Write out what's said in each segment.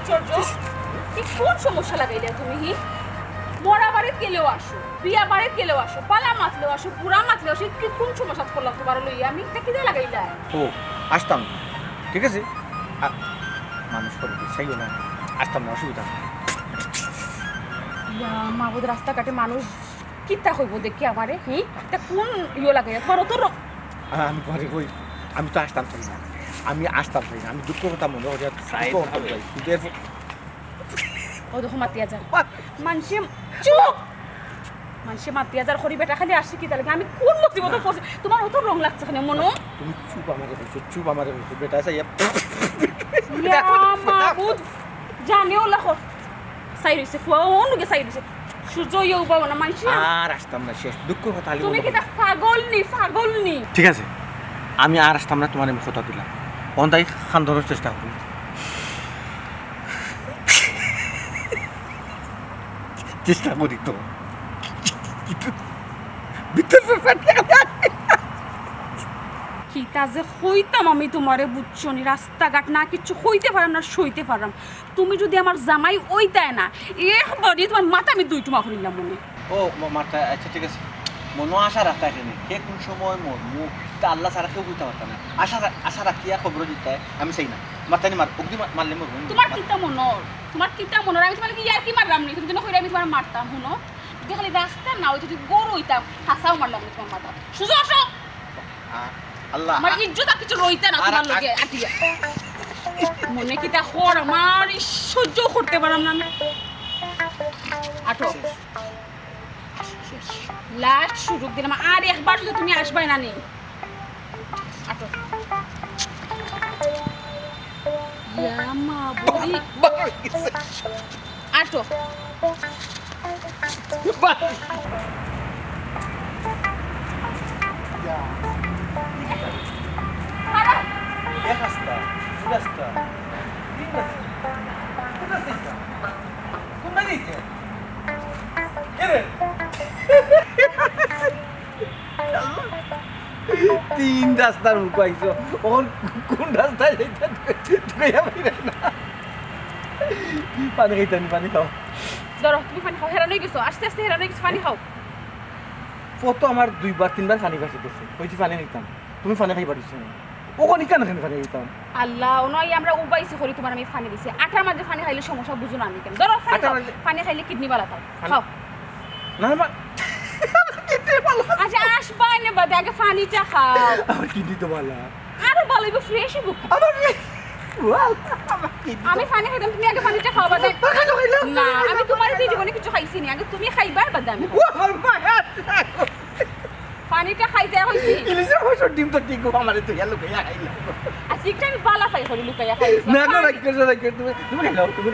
আশ্চর্য কি কোন সমস্যা লাগাইলে তুমি হি মরা বাড়িতে গেলেও আসো বিয়া বাড়িতে গেলেও আসো পালা মাতলেও আসো পুরা মাতলেও আসো কি কোন সমস্যা করলাম তোমার লইয়া আমি এটা কিনে লাগাইলা ও আসতাম না। ঠিক আছে মানুষ করে চাইও না, আসতাম না, অসুবিধা নেই। মাহবুদ রাস্তাঘাটে মানুষ কিতা হইব দেখি আমারে হি এটা কোন লাগাইয়া তোমার তো আমি ঘরে কই আমি তো আসতাম চাই না, আমি আসতাম চাই না, আমি দুঃখ কথা মনে করি ও দেখো মাতিয়া যার মানুষে চুপ মানুষে মাতিয়া যার খড়ি বেটা খালি আসি কি তাহলে আমি কোন মুসিবতে পড়ছি তোমার অত রং লাগছে কেন মনো তুমি চুপ আমাকে বলছো, চুপ আমাকে বলছো বেটা চাই মাহবুদ জানেও লাখো সাই রইছে ফোন গে সাই রইছে সূর্য ইউ বাবা না মানুষ আর আসতাম না, শেষ দুঃখ কথা। তুমি কি তা পাগল নি ঠিক আছে আমি আর আসতাম না, তোমার আমি কথা দিলাম অন্ধাই খান্দনের চেষ্টা করি। চেষ্টা করি তো কিতা যে হইতাম আমি তোমারে বুঝছো নি রাস্তাঘাট না কিচ্ছু হইতে পারাম না সইতে পারাম তুমি যদি আমার জামাই ওইতায় না একবারই তোমার মাথা আমি দুই টুমা করিলাম মনে ও মাথা আচ্ছা ঠিক আছে মনো আশা রাখতে এখানে কে কোন সময় মোর মুখ তা আল্লাহ ছাড়া কেউ বুঝতে পারতাম না। আশা রাখিয়া খবর দিতে আমি চাই না মারতানি মার অগ্নি মারলে মোর তোমার কিতা মনর আমি তোমার কি ইয়ার কি মারলাম নি তুমি যেন কইরা আমি তোমার মারতাম হুনো যদি খালি রাস্তা না হইতো যদি গরু হইতাম হাসাও মারলাম নি তোমার মাথা সুজো আসো আল্লাহ আমার ইজ্জত আর কিছু রইতে না তোমার লগে আটিয়া মনে কিতা হর আমার সহ্য করতে পারলাম না আমি আটো লাস্ট সুযোগ দিলাম আর একবার যদি তুমি আসবাই না নি আটো ইয়ামা বলি আটো তিন রাস্তার মুখ আইছো ওর কোন রাস্তায় যাইতে না পানি খাইতাম পানি খাও ধরো তুমি পানি খাও হেরানোই গেছো আস্তে আস্তে হেরানোই গেছো পানি খাও কত আমার দুইবার তিনবার পানি পাশে দিচ্ছে কইছি পানি নিতাম তুমি পানি খাই পারিস ওখানে কেন কেন পানি খাইতাম আল্লাহ নয় আমরা উবাইছি করি তোমার আমি পানি দিছি আটার মাঝে পানি খাইলে সমস্যা বুঝো না আমি কেন ধরো পানি খাইলে কিডনি বালা খাও খাও না মা আচ্ছা আসবাই না বাদে আগে পানিটা খাও আমার কিডনি তো বালা আরো ভালো হইব ফ্রেশ হইব আমি পানি খাইতাম তুমি আগে পানিটা খাও বাদে না আমি তোমার এই জীবনে কিছু খাইছি নি আগে তুমি খাইবার বাদে আমি পানিটা খাইতে হইছি ইলিশে হইছো ডিম তো ঠিক আমারে তো গেল কইয়া খাইলা আচ্ছা একটা আমি বালা খাই হলি লুকাইয়া খাই না না রাখ তুমি খাইলাও তুমি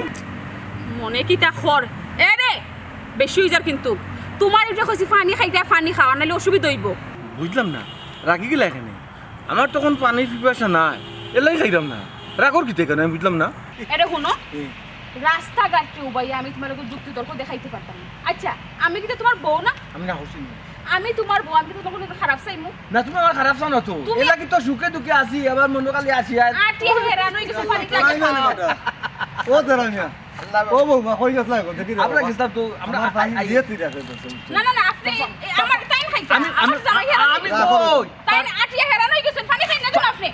মনে কি তা খর এ রে বেশি হই যার কিন্তু তোমার এটা কইছি পানি খাইতে পানি খাওয়া নালে অসুবিধা হইব বুঝলাম না রাখি গেলা এখানে আমার তখন পানির পিপাসা নাই এলাই খাইলাম না রাগর কি থেকে আমি বুঝলাম না এটা শুনো রাস্তাঘাটে উবাইয়া আমি তোমার যুক্তি তর্ক দেখাইতে পারতাম না আচ্ছা আমি কি তোমার বউ না আমি না হইছি আমি তোমার বউ আমি তোমার কোনো খারাপ চাইমু না তুমি আমার খারাপ চাও না তো এলা কি তো সুখে দুঃখে আসি আবার মনে কালি আসি আর আটি হেরান হই গেছে পানি খাও ও দাঁড়ানিয়া ও বৌমা কই গেছ লাগো দেখি আমরা গেছতাম তো আমরা দিয়ে তুই রাখে না না না আপনি আমার টাইম খাইতে আমার জামাই হেরান আমি কই তাই আটি হেরান হই গেছে পানি খাই না তুমি আপনি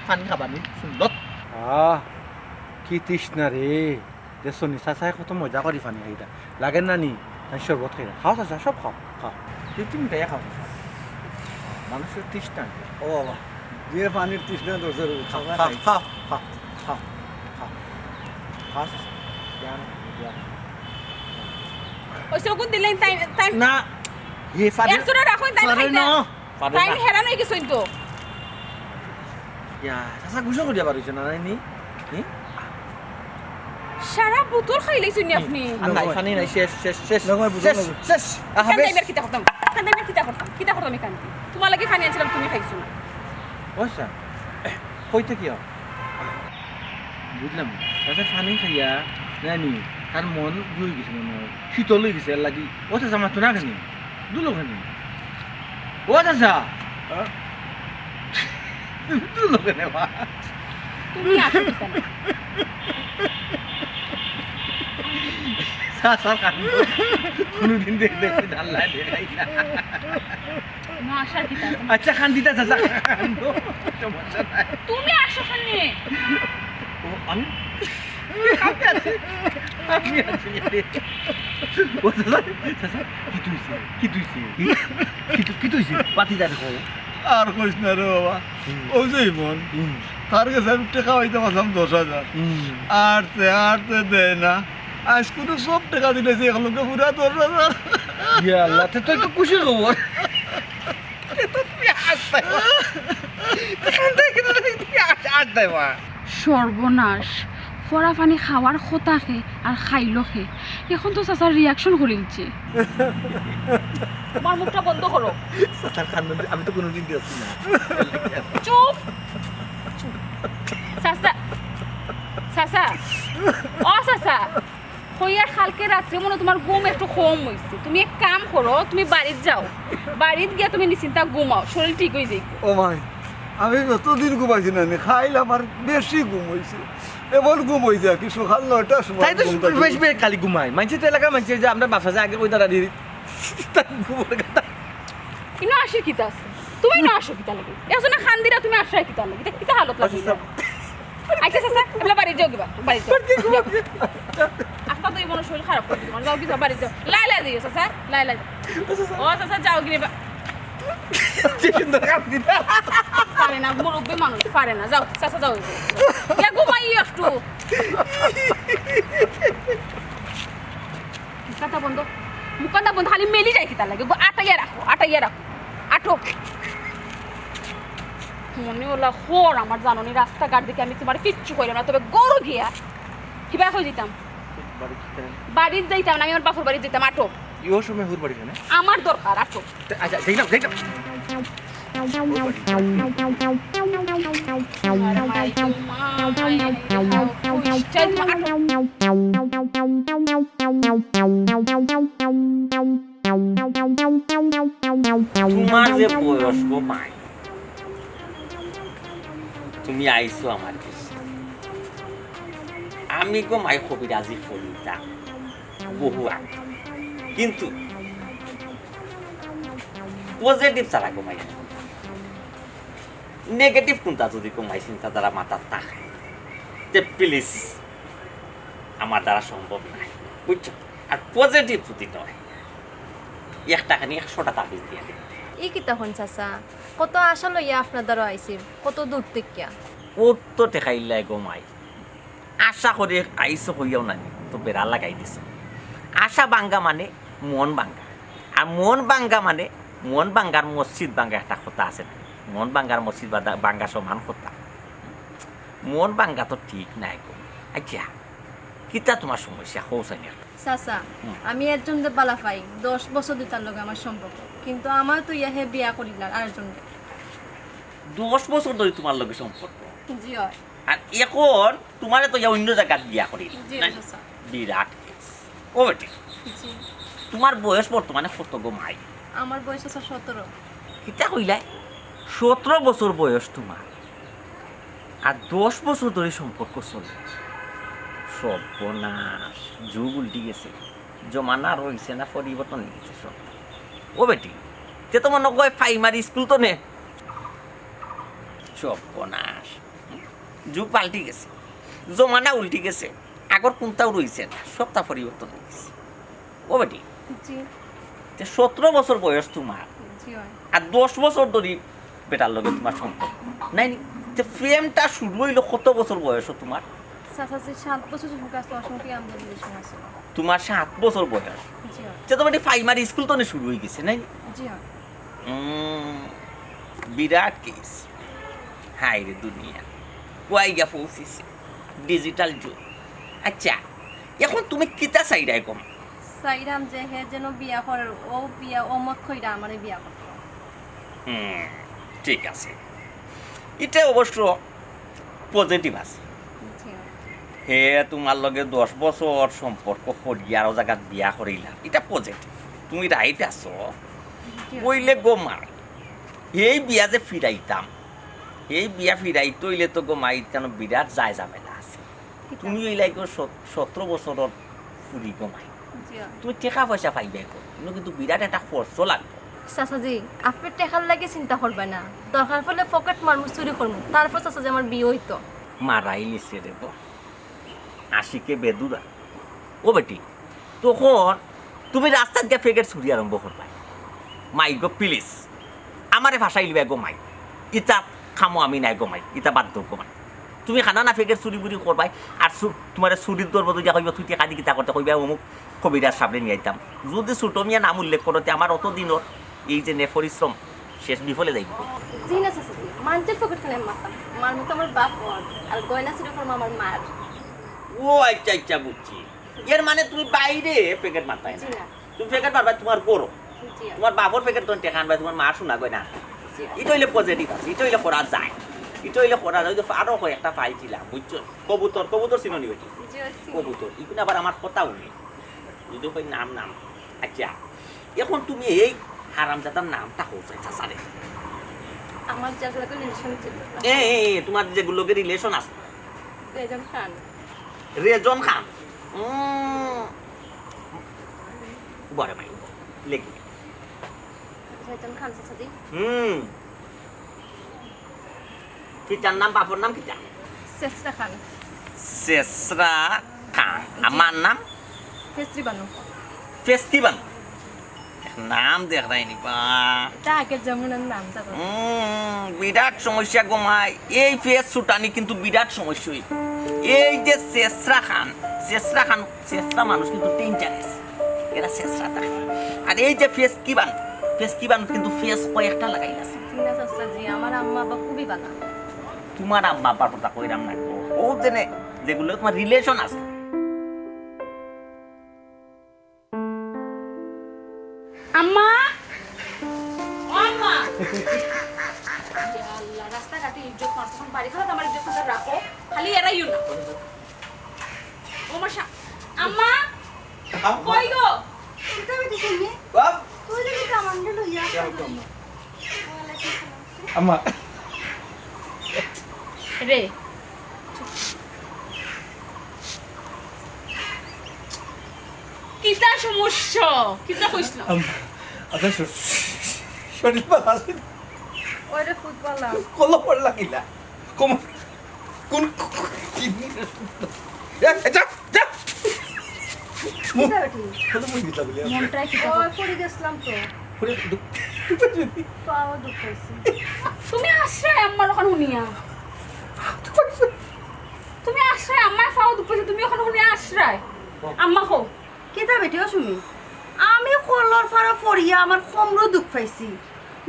পানি খাবানি সুন্দর কি তৃষ্ণা রে দেশো নিশা চাই কত মজা করি পানি খাইতা লাগে না নি শরবত খাইতা খাও চাচা সব খাও খাও তুমি খাইয়া খাও মানুষের তৃষ্ণা ও বাবা দিয়ে পানির তৃষ্ণা দরজার খাও খাও খাও খাও খাও খাও খাও ওই সগুন দিলেন তাই তাই না হে ফাদে একজনে রাখুন তাই খাইতা তাই হেরান হই গেছে তো ইয়া চাচা গুছো করিয়া পারিছ না নি সারা বোতল খাইলেছেন আপনি নাই পানি নাই শেষ নগর বুঝো শেষ কান্দাইবার কিতা করতাম আমি কান্দি তোমার লাগি পানি আনছিলাম তুমি খাইছো না ওইসা কইতে কি বুঝলাম চাচা পানি খাইয়া জানি তার মন জুই গেছে মনে শীতল হয়ে গেছে লাগি ও চাচা মাতো না খানি দুলো খানি ও চাচা দুলো খানে তুমি আসো কিতা না চাচার কাণ্ড কোনোদিন দেখছি আল্লাহ দেখাই না না আসার কি তার আচ্ছা খান দিতা চাচা কাণ্ড সমস্যা নাই তুমি আসো খানে ও আমি আমি আছি ও চাচা চাচা কি তুইছে কি তুইছে পাতি যা দেখো আর কইস না রে বাবা ও যে মন তার কাছে আমি টাকা হইতে পারলাম 10,000 আরতে দেয় না আজ কোনো সব টাকা দিলে যে এগুলোকে পুরা 10,000 ইয়া আল্লাহ তো একটু খুশি খবর সর্বনাশ ফরা পানি খাওয়ার কথা খে আর খাইল খে এখন তো চাচার রিয়াকশন করিলছে তোমার মুখটা বন্ধ করো চাচার কাণ্ড আমি তো কোনোদিন দেখছি না চুপ চাচা চাচা ও চাচা হইয়ার কালকে রাত্রে মনে হয় তোমার ঘুম একটু কম হয়েছে তুমি এক কাম করো তুমি বাড়িতে যাও বাড়িতে গিয়ে তুমি নিশ্চিন্তা ঘুমাও শরীর ঠিক হয়ে যাইব ও মাই আমি যতদিন ঘুমাইছি না খাইলাম আর বেশি ঘুম হয়েছে এমন ঘুম হয়েছে কি সকাল 9টার সময় তাই তো বেশ বেশ খালি ঘুমাই মানছে তো এলাকার মানছে যে আমরা বাসা যায় আগে ওই দাঁড়া দিয়ে ঘুমোর কথা কিন্তু আসে কিতা আছে তুমি না আসো কিতা লাগে এখন না খান দিরা তুমি আসো কিতা লাগে এটা কিতা হালত লাগে আচ্ছা চাচা আমরা বাড়ি যাও কিবা বাড়ি যাও আজকে তো মনে শরীর খারাপ করে দিবে যাও কিবা বাড়ি যাও লাইলা দিও চাচা লাইলা ও চাচা যাও গিয়ে সুন্দর কাপ দিতা পারে না মুরব্বী মানুষ পারে না যাও চাচা যাও কে ঘুমাই একটু মুখাটা বন্ধ মুখাটা বন্ধ খালি মেলি যায় কিতা লাগে আটাইয়া রাখো আটো মনে হলো খোর আমার জাননি রাস্তাঘাট দিকে আমি তোমার কিচ্ছু কইলাম না তবে গরু গিয়া কিবা হয়ে যেতাম বাড়িতে যাইতাম না আমি আমার বাপুর বাড়িতে যেতাম আটো ইও সময় হুর বাড়ি না আমার দরকার আটো আচ্ছা যাই না তোমার যে বয়স গো মাই তুমি আইছো আমার কাছে আমি গো মাই কবিরাজি করিতাম বহু আগে কিন্তু পজিটিভ ছাড়া গো মাই নেগেটিভ কোনটা যদি কমাই চিন্তা দ্বারা মাথার থাকে যে প্লিজ আমার দ্বারা সম্ভব নাই বুঝছো আর পজিটিভ যদি নয় 1 টাকা নিয়ে 100 টাকা তাবিজ দিয়ে দিই ই কি তখন চাচা কত আশা লইয়া আপনার দ্বারা আইসির কত দূর থেকে কত টেকাইলাই গমাই আশা করে আইসো হইয়াও নানি তো বেড়া লাগাই দিছ আশা বাঙ্গা মানে মন বাঙ্গা আর মন বাঙ্গা মানে মন বাঙ্গার মসজিদ বাঙ্গা একটা কথা আছে না মন বাঙ্গার মসজিদ বাঙ্গা সমান কথা মন বাঙ্গা তো ঠিক নাই গো আচ্ছা কিতা তোমার সমস্যা হৌসানি চাচা আমি একজন যে বালা পাই 10 বছর দিতার লগে আমার সম্পর্ক কিন্তু আমার তো ইয়াহে বিয়া করিলাম আরেকজন 10 বছর ধরে তোমার লগে সম্পর্ক জি হয় আর এখন তোমারে তো অন্য জায়গায় বিয়া করি জি চাচা বিরাট কেস ও বেটি জি তোমার বয়স বর্তমানে কত গো মাই আমার বয়স আছে 17 কিতা কইলাই 17 বছর বয়স তোমার আর 10 বছর ধরে সম্পর্ক চলে সর্বনাশ যুগ উল্টি গেছে জমানা রয়েছে না পরিবর্তন গেছে সব ও বেটি তে তোমার নয় প্রাইমারি স্কুল তো নে সর্বনাশ যুগ পাল্টি গেছে জমানা উল্টি গেছে আগর কোনটাও রয়েছে না সবটা পরিবর্তন হয়ে গেছে ও বেটি জি তে 17 বছর বয়স তোমার জি হয় আর 10 বছর ধরে বেটার লগে তোমার সম্পর্ক নাই যে প্রেমটা শুরু হইলো কত বছর বয়স তোমার চাচা যে 7 বছর যুগ আছে অসংখ্য আমরা রিলেশন আছে তোমার 7 বছর বয়স জি হয় যে তোমার প্রাইমারি স্কুল তো শুরু হয়ে গেছে নাই জি হয় বিরাট কেস হাই রে দুনিয়া কোয়াই গা পৌঁছিছে ডিজিটাল যুগ আচ্ছা এখন তুমি কিতা চাইরাই কম চাইরাম যে হে যেন বিয়া করার ও বিয়া ও মত কইরা আমারে বিয়া করতে ঠিক আছে এটা অবশ্য পজিটিভ আছে জি হয় হে তোমার লগে 10 বছর সম্পর্ক করি আরো জায়গাত বিয়া করিলাম এটা পজিটিভ তুমি রাইট আছো বইলে গো মার এই বিয়া যে ফিরাইতাম এই বিয়া ফিরাইতে হইলে তো গো মাইতানো বিরাট যায় ঝামেলা আছে তুমি এই লাইক 17 বছরের ফুরি গমাই জিয়া তুমি টেকা পয়সা পাইবে কিন্তু বিরাট একটা খরচ লাগবে চাচাজি আপনি টেকার লাগে চিন্তা করবে না দরকার পড়লে পকেট মারমু চুরি করমু তারপর চাচাজি আমার বিয়ে হইতো মারাই লিছে রে তো আশিকে বেদুরা ও বেটি তখন তুমি রাস্তার গিয়ে ফেকের চুরি আরম্ভ করবা মাই গো প্লিজ আমারে ভাষাই লিবা গো মাই ইটা খামো আমি নাই গো মাই ইটা বাদ দো গো মাই তুমি খানা না ফেকের চুরি বুড়ি করবাই আর তোমার চুরির দর বদল কইবা তুই টেকা দি কিতা করতে কইবা অমুক কবিরার সামনে নিয়ে আইতাম যদি ছোট মিয়া নাম উল্লেখ করতে আমার অত দিনর এই যে নে পরিশ্রম শেষ বিফলে যাইব জি না চাচাজি মানুষের পকেট খানে মারতাম মার মতো আমার বাপ আর গয়না চুরি করবো আমার মার ও আচ্ছা আচ্ছা বুঝছি এর মানে তুমি বাইরে প্যাকেট মারতাই জি না না তুমি প্যাকেট মারবা তোমার গরো জি তোমার বাবর প্যাকেট তুমি টেকা আনবা তোমার মা শোনা গয় না জি এটা হইলে পজিটিভ আছে এটা হইলে করা যায় এটা হইলে করা যায় আরো একটা পাইছিলাম বুঝছো কবুতর কবুতর চিনো নি বেটি জি কবুতর এগুলো আবার আমার কথাও নেই যদি কই নাম নাম আচ্ছা এখন তুমি এই হারামজাদার নামটা হচ্ছে চাচারে আমার যেগুলোকে রিলেশন ছিল তোমার যেগুলোকে রিলেশন আছে রেজন খান রেজন খান বড় ভাই লেগে রেজন খান চাচাজি কিটার নাম বাপর নাম কিটা চেষ্টা খান শেষরা খান আমার নাম ফেস্ট্রি বানু ফেস্টিভ্যাল নাম দেখ রাইনি বা এটা আগের যেমনের নাম চাচা বিরাট সমস্যা গোমাই এই ফেস ছুটানি কিন্তু বিরাট সমস্যা এই যে শেষরা খান শেষরা মানুষ কিন্তু ডেঞ্জারাস এরা শেষরা থাকে আর এই যে ফেস কিবান কিন্তু ফেস কয়েকটা লাগাই আছে জি না চাচাজি আমার আম্মা বাবা খুবই ভালো তোমার আম্মা আব্বার কথা কইরাম না ও জেনে যেগুলো তোমার রিলেশন আছে আম্মা ও আম্মা আল্লাহ রাস্তাঘাটে ইজ্জত মারছ বাড়ি খারাপ আমার ইজ্জত কথা রাখো খালি এরাইও না ও মাশা আম্মা কই গো এটা বেটি তুমি বাপ তুই যদি কামান্ডে লইয়া আম্মা রে কিতা সমস্যা কিতা কইছিল আম্মা আচ্ছা শরীর ভালো আছে ওইটা ফুটবল কলো পড়লা কিলা কোন কোন কি যা যা কিটা বেটি কলো মই দিতা বলি মনটাই কিতা ওই পড়ে গেছিলাম তো পরে পাও দুঃখ হয়েছে তুমি আশ্রয় আম্মার ওখানে শুনিয়া তুমি আশ্রয় আম্মার ফাও দুপুরে তুমি ওখানে শুনিয়া আশ্রয় আম্মা কো কেতা বেটিও শুনি আমি কলর ফারা পড়িয়া আমার কমরো দুঃখ পাইছি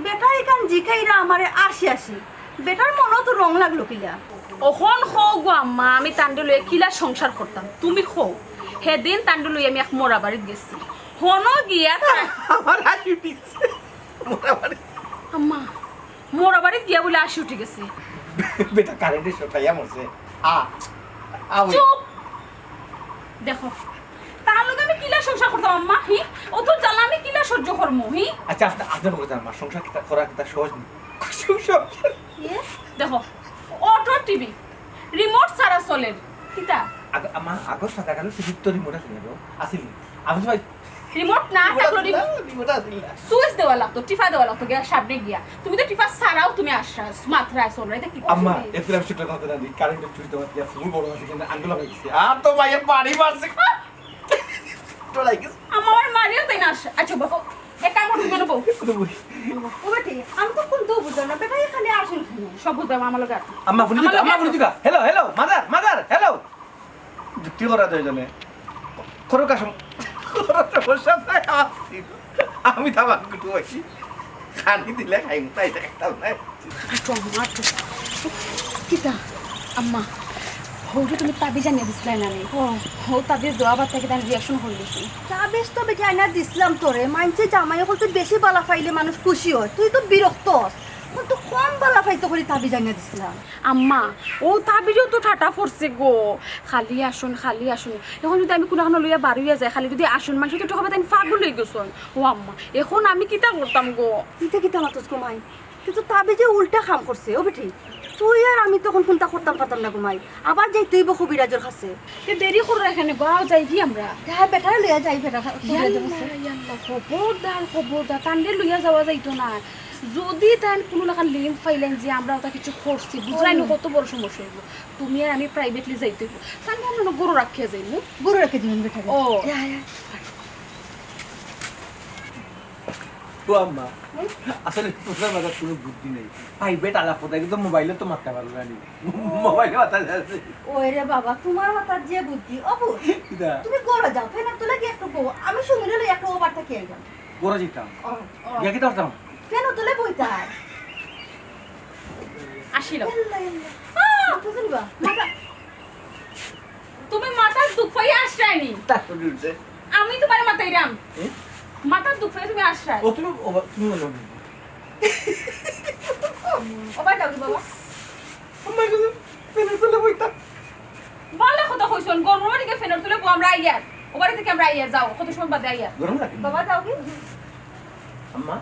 বেটা এখান জিকাইরা আমারে আসি বেটার মনও তো রং লাগলো কিলা ওখন খো গো আম্মা আমি তান্ডে লইয়া কিলা সংসার করতাম তুমি খো সেদিন তান্ডে লইয়া আমি এক মোরা বাড়িত গেছি হনো গিয়া আমার হাসি উঠিছে মোটামুটি আম্মা মোরা বাড়িত গিয়া বলে আসি উঠে গেছে বেটা কারেন্টের শটাইয়া মরছে চুপ দেখো তার লগে আমি কিলা সংসার করতাম আম্মা হি ও তো জানা আমি কিলা সহ্য করমু হি আচ্ছা আপনি বলে জান মা সংসার কিতা করা কিতা সহজ না সংসার দেখো অটো টিভি রিমোট সারা চলের কিতা আমার আগর সাদা কালো সুযুক্ত রিমোট আছে গো আসিলি আপনি ভাই রিমোট না থাকলো রিমোট আসিল না সুইচ দেওয়া লাগতো টিফা দেওয়া লাগতো গিয়া সামনে গিয়া তুমি তো টিফা সারাও তুমি আসরা মাত্রা চল এটা কি আম্মা এপ্রিল শুটটা কথা না দি কারেন্টের চুরি তো দিয়া ফুল বড় আছে কিন্তু আঙ্গুল লাগাইছে আর তো ভাই বাড়ি মারছে তো লাইগেছে আমার মারিও তাই না আসে আচ্ছা বাবা একা আমার মনে বউ ও বেটি আমি তো কোন তো বুঝলাম না বেটা এখানে আসেন সব বুঝতাম আমার লগে আছে আম্মা ফুলুকা হ্যালো মাদার হ্যালো যুক্তি করা দুইজনে খরো কাশম আমি থাবা কুটু আছি খানি দিলে খাই তাই একটা নাই কিতা আম্মা হৌটা তুমি তাবি জানিয়ে দিছিলে না রে হৌ তাবি দোয়া বাদ থেকে তার রিয়াকশন হয়ে গেছে বেশ তো বেটি আইনা দিছিলাম তোরে মানছে জামাই হল তো বেশি বালা পাইলে মানুষ খুশি হয় তুই তো বিরক্ত তো কম বালা পাইতো করে তাবি জানিয়ে দিছিলাম আম্মা ও তাবিরও তো ঠাটা পড়ছে গো খালি আসুন এখন যদি আমি কোনো লইয়া বাড়িয়া যায় খালি যদি আসুন মাংস তো হবে তাই ফাগুল হয়ে গেছন ও আম্মা এখন আমি কিতা করতাম গো কিতা মাতস কমাই কিন্তু তাবি যে উল্টা কাম করছে ও বেটি তুই আর আমি তখন কোনটা করতাম পারতাম না ঘুমাই আবার যাই তুই কবিরাজের কাছে দেরি করে এখানে গাও যাই কি আমরা হ্যাঁ বেটারে লইয়া যাই বেটা খবরদার তান্ডে লইয়া যাওয়া যাইতো না যদি তাই কোনো লেখা লিঙ্ক পাইলেন যে আমরা ওটা কিছু করছি বুঝলাই না কত বড় সমস্যা হইব তুমি আর আমি প্রাইভেটলি যাইতে হইব তাই আমরা গরু রাখিয়া যাইব গরু রেখে দিবেন বেটা ও তো আম্মা আসলে তোর মাঝে কোনো বুদ্ধি নেই প্রাইভেট আলাপ কোথায় কিন্তু মোবাইলে তো মারতে পারবো না মোবাইলে মাথা যাচ্ছে ওই রে বাবা তোমার মাথার যে বুদ্ধি অপু তুমি গরু যাও ফেনা তুলে কি একটু গো আমি সুমিরে লই একটু ওভারটা খেয়ে যাম গোরা যেতাম গিয়ে কি করতাম ফেনা তুলে বইতার আসিল বুঝলিবা তুমি মাথার দুঃখ পাই আশ্রয়নি তারপর উঠছে আমি তোমার মাথায় রাম মাথার দুঃখ পাই তুমি আশ্রয় ও তুমি তুমি বলো ওভার দাও বাবা আমার কাছে পেনে তুলে বইতা ভালো কথা কইছন গরম দিকে ফেনর তুলে আমরা আইয়ার ওবারে থেকে আমরা আইয়ার যাও কত সময় বাদে আইয়ার গরম লাগে বাবা দাও কি আম্মা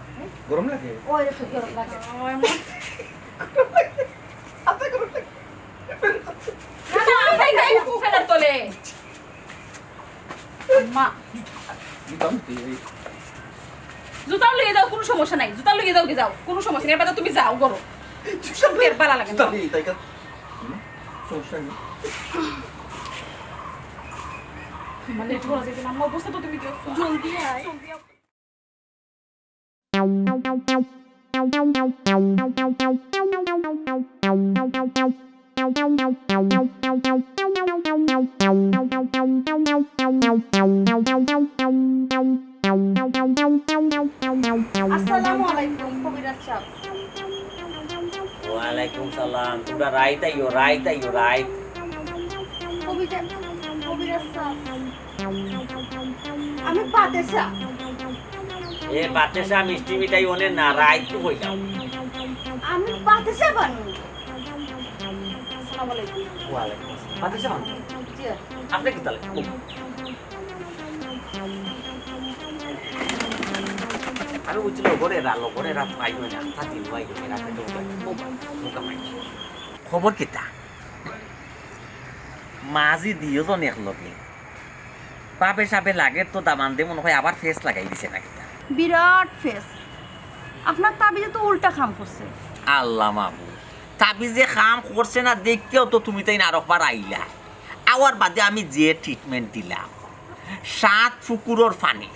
গরম লাগে ওই রে সুন্দর লাগে আতে গরম লাগে না আমি যাই ফেনর তোলে মা দিতাম তুই জুতা লইয়ে যাও কোনো সমস্যা নাই জুতা লইয়ে যাও কি যাও কোনো সমস্যা নেই এবার তুমি যাও করো সব বের পালা লাগে না তাই তাই কা সমস্যা নেই মানে ছোড়া যেতে না আমার অবস্থা তো তুমি দেখছো জলদি আয় আসসালামু আলাইকুম কবিরাজ সাহেব ওয়ালাইকুম সালাম তোমরা রাইত আইও রাইত কবিরাজ সাহেব আমি পাতেছা এ বাচ্চা মিষ্টি মিঠাই ওনে না রাইত তো হইলাম আমি পাতেছা বানু আসসালামু আলাইকুম ওয়ালাইকুম আসসালাম বাচ্চা জি আপনি কি তাহলে আমি বুঝছিল লগরে রাত পাইব না থাকি হয়ে গেছে রাতে তো খবর কিতা মাঝি দিও জন একলগে পাবে সাবে লাগে তো দামান দে মনে হয় আবার ফেস লাগাই দিছে না কিতা বিরাট ফেস আপনার তাবিজে তো উল্টা খাম করছে আল্লাহ মাবু তাবিজে কাম করছে না দেখতেও তো তুমি তাই না আরবার আইলা আওয়ার বাদে আমি যে ট্রিটমেন্ট দিলাম 7 পুকুরের পানি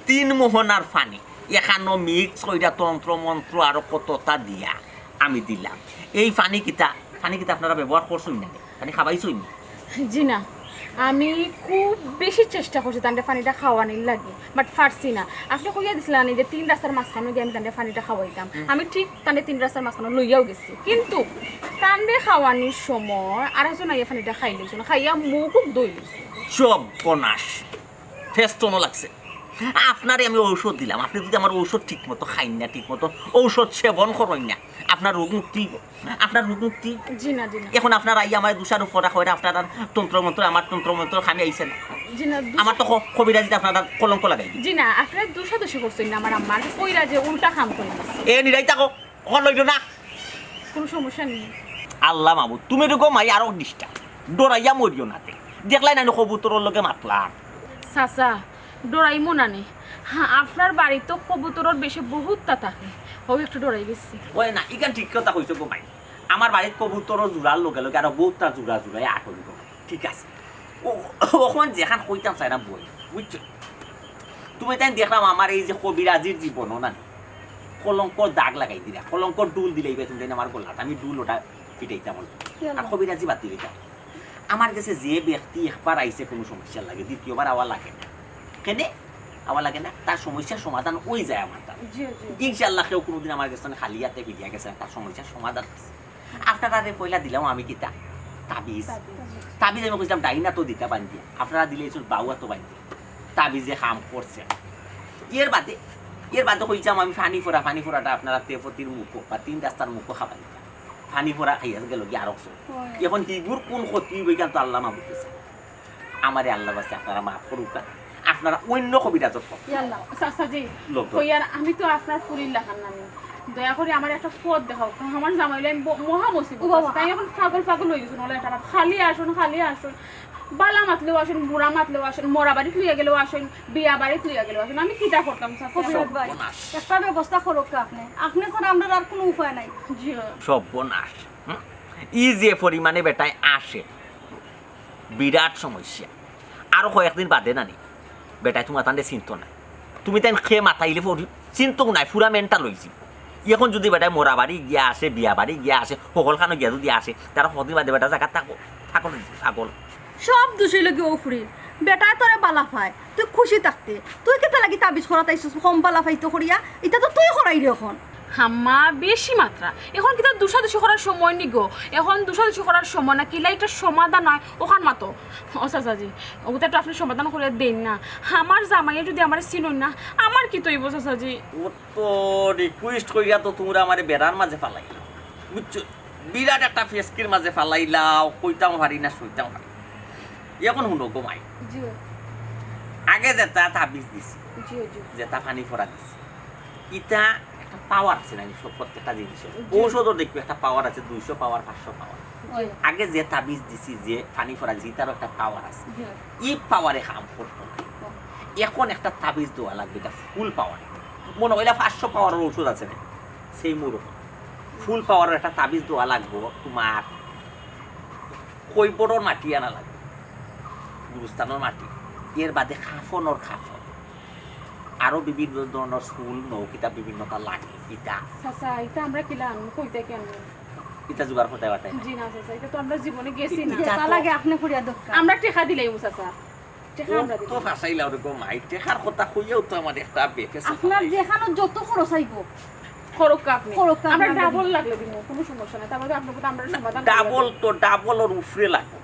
3 মোহনার পানি এখানো মিক্স কইরা তন্ত্র মন্ত্র আরো কতটা দিয়া আমি দিলাম এই পানি কিতা আপনারা ব্যবহার করছই না পানি খাবাইছই না জি না আমি খুব বেশি চেষ্টা করছি তান্ডে পানিটা খাওয়ানোর লাগে বাট পারছি না আপনি কইয়া দিছিলেন যে 3 রাস্তার মাঝখানে গিয়ে আমি তান্ডে পানিটা খাওয়াইতাম আমি ঠিক তান্ডে 3 রাস্তার মাঝখানে লইয়াও গেছি কিন্তু তান্ডে খাওয়ানোর সময় আর একজন আইয়া পানিটা খাই লইছিল খাইয়া মুখ খুব দই লইছে সব বনাস ফেস্তনও লাগছে আপনারে আমি ঔষধ দিলাম আপনি যদি আমার ঔষধ ঠিক মতো খাইন না ঠিক মতো ঔষধ সেবন করেন না আপনার রোগ মুক্তি জি না এখন আপনার আই আমার দুষার উপরা হয় আপনার তন্ত্রমন্ত্র আমার তন্ত্রমন্ত্র খামি আইছে না জি না আমার তো কবিরাজিতে আপনার কলঙ্ক লাগাই জি না আপনার দোষাদোষি করছেন না আমার আম্মার কইরা যে উল্টা খাম করে এ নিরাই থাকো ওখান লইল না কোনো সমস্যা নেই আল্লাহ মাবু তুমি তো মাই আরো নিষ্ঠা ডরাইয়া মরিও নাতে দেখলাই না কবুতরের লগে মাতলা চাচা ডরাই মনা নেই হ্যাঁ আপনার বাড়ি তো কবুতরের বেশি বহুত তা থাকে ও একটু ডরাই গেছি ওই না ইখান ঠিক কথা কইছো গো ভাই আমার বাড়ির কবুতরের জোড়ার লগে লগে আরো বহুতটা জোড়াই আটল গো ঠিক আছে ওখান যেখান কইতাম চাই না বই বুঝছো তুমি তাই দেখলাম আমার এই যে কবিরাজির জীবন না কলঙ্কর দাগ লাগাই দিলা কলঙ্কর ডুল দিলেই তুমি তাই আমার গোলাত আমি ডুল ওটা পিটাইতাম আর কবিরাজি বাদ দিলাম আমার কাছে যে ব্যক্তি একবার আইছে কোনো সমস্যা লাগে দ্বিতীয়বার আওয়া লাগে না কেনে আওয়া লাগে না তার সমস্যার সমাধান ওই যায় আমার তার ইনশাল্লাহ কেউ কোনোদিন আমার কাছে খালি হাতে ফিরিয়া গেছে তার সমস্যার সমাধান আপনারা পয়লা দিলাম আমি কিতা তাবিজ আমি কইছিলাম ডাইনা তো দিতে পারি দিয়া আপনারা দিলে বাউয়া তো বান্ধি তাবিজে কাম করছে এর বাদে কইছিলাম আমি ফানি ফোড়াটা আপনারা তেপতির মুখো বা 3 রাস্তার মুখো খাবার দিতাম ফানি ফোড়া খাইয়া গেল কি আরো এখন হিগুর কোন ক্ষতি বইখান তো আল্লাহ মাবুতেছে আমারে আল্লাহ বাসে আপনারা মাফ করুক আপনারা অন্য কবিরাজত আমি তো আপনার ফুরির লাখান নামি দয়া করে আমার একটা পথ দেখাও, আমার জামাইলে আমি মহা মুসিবত ও বাবা। আছে। তাই এখন পাগল হয়ে গেছে নলে এটা খালি আসুন বালা মাতলেও আসুন, বুড়া মাতলেও আসুন, মরা বাড়ি লইয়া গেলেও আসুন, বিয়া বাড়ি লইয়া গেলেও আসুন, আমি কিটা করতাম হবিরত ভাই একটা ব্যবস্থা করুক আপনি করে আমরা আর কোনো উপায় নাই। জি সর্বনাশ ই যে পরিমাণে বেটায় আসে বিরাট সমস্যা। আরো কয়েকদিন বাদে নানি বেটায় তোমার তান্ডে চিন্ত নাই, তুমি তাই খেয়ে মাথাইলে চিন্তও নাই, পুরা মেন্টাল হয়েছি। এখন যদি বেটায় মরা বাড়ি গিয়া আসে, বিয়া বাড়ি গিয়া আসে, সকলখানো গিয়া যদি আসে, তারা কদিন বাদে বেটা জায়গা থাকল সব দোষী লোকে ওফরির বেটায় তোরে বালা পায়, তুই খুশি থাকতে তুই কেতে লাগি তাবিজ করা তাইছিস কম বালা পাইতো করিয়া, এটা তো তুই করাই রে এখন। হাম্মা বেশি মাত্রা এখন কি তার দুষাদুষি করার সময় নি গো, এখন দুষাদুষি করার সময় না, কিলা একটা সমাধান হয় ওখান মাতো। ও চাচাজি ওটা তো আপনি সমাধান করে দেন না, আমার জামাইয়ে যদি আমার চিনুন না আমার কি তৈব চাচাজি। ও তো রিকোয়েস্ট করিয়া তো তোমরা আমার বেড়ার মাঝে ফালাইলা, বুঝছো, বিরাট একটা ফেসকির মাঝে ফালাইলাও, কইতাম পারি না সইতাম পারি। এখন শুনো গোমাই, জি আগে যেটা তাবিজ দিছি, জি জি যেটা পানি ফোড়া দিছি, ইটা একটা পাওয়ার আছে না সব প্রত্যেকটা জিনিসের। ঔষধও দেখবে একটা পাওয়ার আছে, 200 পাওয়ার 500 পাওয়ার। আগে যে তাবিজ দিছি, যে পানি ফোড়া দিছি, তারও একটা পাওয়ার আছে, ই পাওয়ারে কাম করতো না। এখন একটা তাবিজ দেওয়া লাগবে, এটা ফুল পাওয়ার। মনে হয় 500 পাওয়ারের ওষুধ আছে না, সেই মোড় ফুল পাওয়ারের একটা তাবিজ দেওয়া লাগবো। তোমার কৈবরর মাটি আনা লাগবে, গুরুস্থানের মাটি, এর বাদে খাফনের খাফন, আরো বিভিন্ন ধরনের ফুল নৌকিতা বিভিন্নতা লাগে। ইটা চাচা এটা আমরা কিলা আনবো কইতে কেন? ইটা জোগাড় করতে পারতে জি না চাচা এটা তো আমরা জীবনে গেছি না, যেটা লাগে আপনি করিয়া দরকার। আমরা টেকা দিলাই চাচা, টেকা আমরা তো দিলাই। ফাঁসাইলা ওরকম মাই টেকার কথা কইয়াও তো আমার একটা বেফেস। আপনার যেখানে যত খরচ আইব খরক আপনি খরচ আমরা আমরা ডাবল লাগলে দিব, কোনো সমস্যা নাই। তারপরে আপনার কথা আমরা সমাধান ডাবল তো ডাবলের উপরে লাগবে।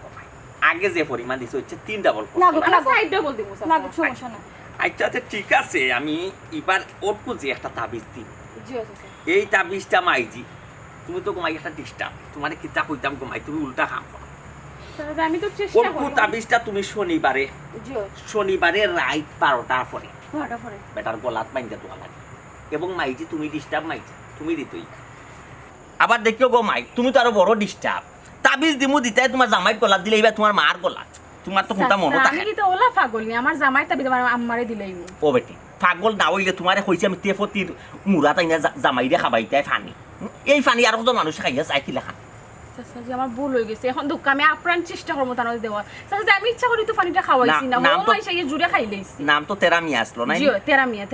আগে যে পরিমাণ দিছে হচ্ছে 3 ডাবল। লাগুক আমরা লাগুক সাইড ডাবল দিব চাচা। লাগুক সমস্যা নাই। আচ্ছা আচ্ছা ঠিক আছে, আমি এবার ওটকু যে একটা তাবিজ দিই, জি চাচা এই তাবিজটা মাইজি, তুমি তো ঘুমাই একটা ডিস্টার্ব, তোমার কিতা কইতাম ঘুমাই, তুমি উল্টা কাম করো। চাচা আমি তো চেষ্টা ওটকু করব। তাবিজটা তুমি শনিবারে রাত 12টার পরে ভাড়া পরে বেটার গলাত বাইন্দা তোলা লাগে, এবং মাইজি তুমি ডিস্টার্ব মাইজি তুমি দিতই। আবার দেখিও গো মাই, তুমি তো আরো বড় ডিস্টার্ব, তাবিজ দিমু দিতে তোমার জামাইর গলাত দিলে এবার তোমার মার গলাত, তোমার তো কোনটা মনে চাচা, থাকে। আমি কি তো ওলা পাগল নি, আমার জামাই তাবি আমার আম্মারে দিলাই। ও বেটি পাগল না হইলে তোমারে কইছি আমি তেফতির মুরা তাই না জামাইরে খাবাইতাই ফানি, এই ফানি আর কত মানুষ খাইয়া চাই কি লেখা। চাচা জি আমার ভুল হয়ে গেছে, এখন দুঃখ আমি আপ্রাণ চেষ্টা করবো তার দেওয়ার। চাচা জি আমি ইচ্ছা করি তো পানিটা খাওয়াইছি না, নাম তো- ওলাই সেই জুড়ে খাইলেইছি। নাম তো তেরামি আসলো নাই, জি তেরামিয়া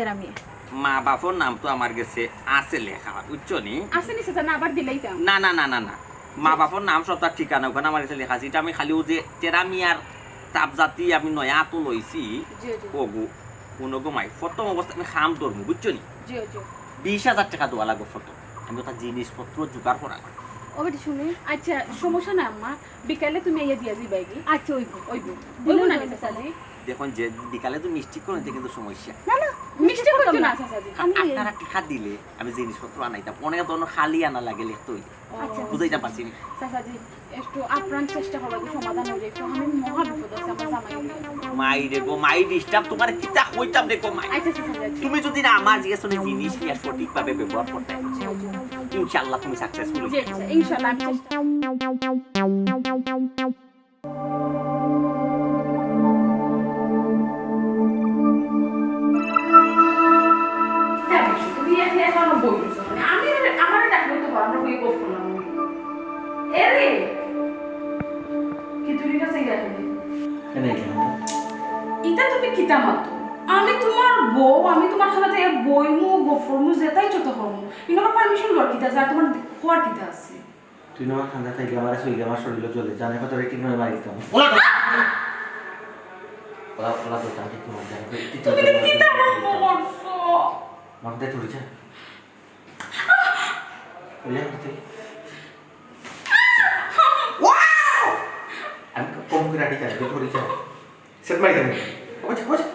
মা বাপর নাম তো আমার গেছে আছে লেখা, বুঝছো নি? আসেনি চাচা না আবার দিলাই তো। না না না না না, মা বাপর নাম সব তার ঠিকানা ওখানে আমার কাছে লেখা আছে। এটা আমি খালি ও যে তেরামিয়ার তাপজাতি আমি নয়া তো লইছি জি জি ওগু উনগো মাই প্রথম অবস্থা আমি খাম ধরবো, বুঝছো নি? জি জি 20,000 টাকা দেওয়া লাগবে ফটো, আমি ওটা জিনিসপত্র জোগাড় করা লাগবে। ও বেটি শুনি আচ্ছা সমস্যা না আম্মা, বিকালে তুমি ইয়ে দিয়া দিবাই কি? আচ্ছা ওইব ওইব দিলে ওইব না ওইব চাচা জি। দেখুন যে বিকালে তো মিষ্টি করে নিতে কিন্তু সমস্যা। না না মিষ্টি করতো না চাচা জি। আপনারা টাকা দিলে আমি জিনিসপত্র আনাইতাম, অনেক ধরনের খালি আনা লাগে লিখতে হইলে, আচ্ছা বুঝাইতে পারছি নি? চাচা জি একটু আপ্রাণ চেষ্টা করবো যে সমাধান হয়ে যায়, আমি মহা বিপদ আছে আমার জামাই। মাই রেগো মাই ডিস্টার্ব তোমার কিতা হইতাম দেখো মাই, আচ্ছা চাচা জি তুমি যদি না আমার জিজ্ঞেস জিনিস কি সঠিকভাবে ব্যবহার করতে ইনশাআল্লাহ তুমি সাকসেসফুল জি চাচা, ইনশাআল্লাহ আমি চেষ্টা। তুমি এখনো বইছো আমি আমার ডাকবো তো আমরা বই বসবো না এরে কি তুই কাছে গেলি এটা তুমি কিতা মাতো, আমি তোমার বউ, আমি তোমার সাথে বই মু গফর মু যেটাই যত হম ইনার পারমিশন লর কিতা যা তোমার খোয়ার কিতা আছে। তুই না খান্দা থাকি আমার শরীরে আমার শরীরে চলে জানে কত রেটিং নয় মারি দিতাম ওলা তো তাকে তোমার জানে তুমি কিতা বলছো মানতে ধরেছে ওলা করতে আমি কম করে আটি যাবে ধরেছে সেট মারি দেব ওছে ওছে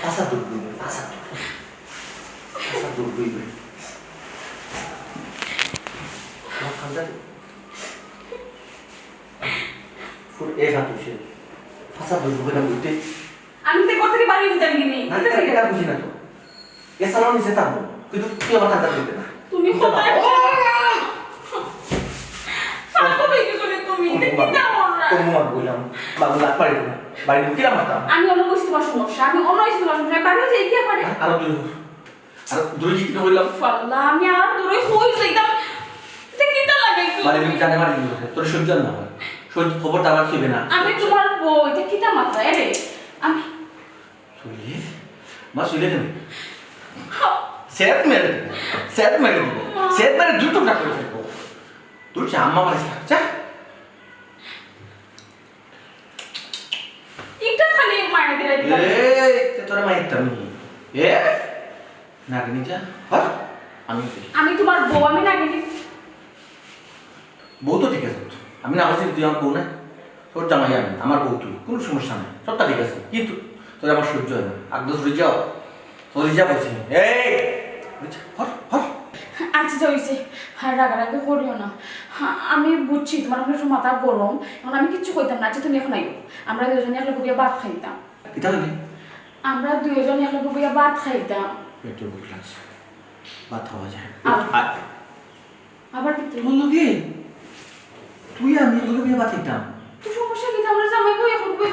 আসা দূর দূর আসা দূর দূর খান্দা ফুল এক হাত উঠে ফাঁসা দূর দূর করে উঠতে আমি তো কথা কি বাড়ি দিতে গিনি না এটা বুঝি না তো এ সালাম নিছে তা কিন্তু তুই আমার কাছে দিতে না তুমি কোথায় পাগল হয়ে গেছো রে তুমি এটা কি না মরা কোন মত বললাম বাংলা পারি না বাড়ি কি মাতা আমি অন্য কিছু তোমার সমস্যা আমি অন্য কিছু তোমার সমস্যা পারি যে কি পারে আর দূরে জিতে বললাম ফাল্লা আমি আর দূরে হই যাইতাম এটা কি তা লাগে মানে আমি জানে মারি দিল তোর সহ্য না হয় সহ্য খবর দাবার ছিবে না আমি তোমার বউ এটা কি তা মাত্রা রে আমি শুলি মা শুলে কেন সেট মেরে দুটো না করে ফেলবো তুই যা আম্মা মারিস না যা এটা খালি মারা দিলে তোরা মায়ের তামি না কিনি যা হর আমি তোমার বউ আমি না গেলি বউ তো ঠিক আছে আমি না বলছি তুই আমার বউ না তোর জামাই আমি আমার বউ তুই কোনো সমস্যা নেই সবটা ঠিক আছে কিন্তু তোর আমার সহ্য হয় না একদম সরে যাও বলছি হর আচ্ছা হয়েছে হ্যাঁ রাগারাগি করিও না হ্যাঁ আমি বুঝছি তোমার এখন একটু মাথা গরম এখন আমি কিচ্ছু কইতাম না আচ্ছা তুমি এখন আইও আমরা দুজনে একলগে বইয়া ভাত খাইতাম কিতা লাগে আমরা দুজনে একলগে বইয়া ভাত খাইতাম পেট্রোল গ্লাস ভাত খাওয়া যায় আবার কি তোর লগে তুই আমি তোকে বিয়ে ভাত খাইতাম তো সমস্যা কি আমরা জামাই বই এখন বই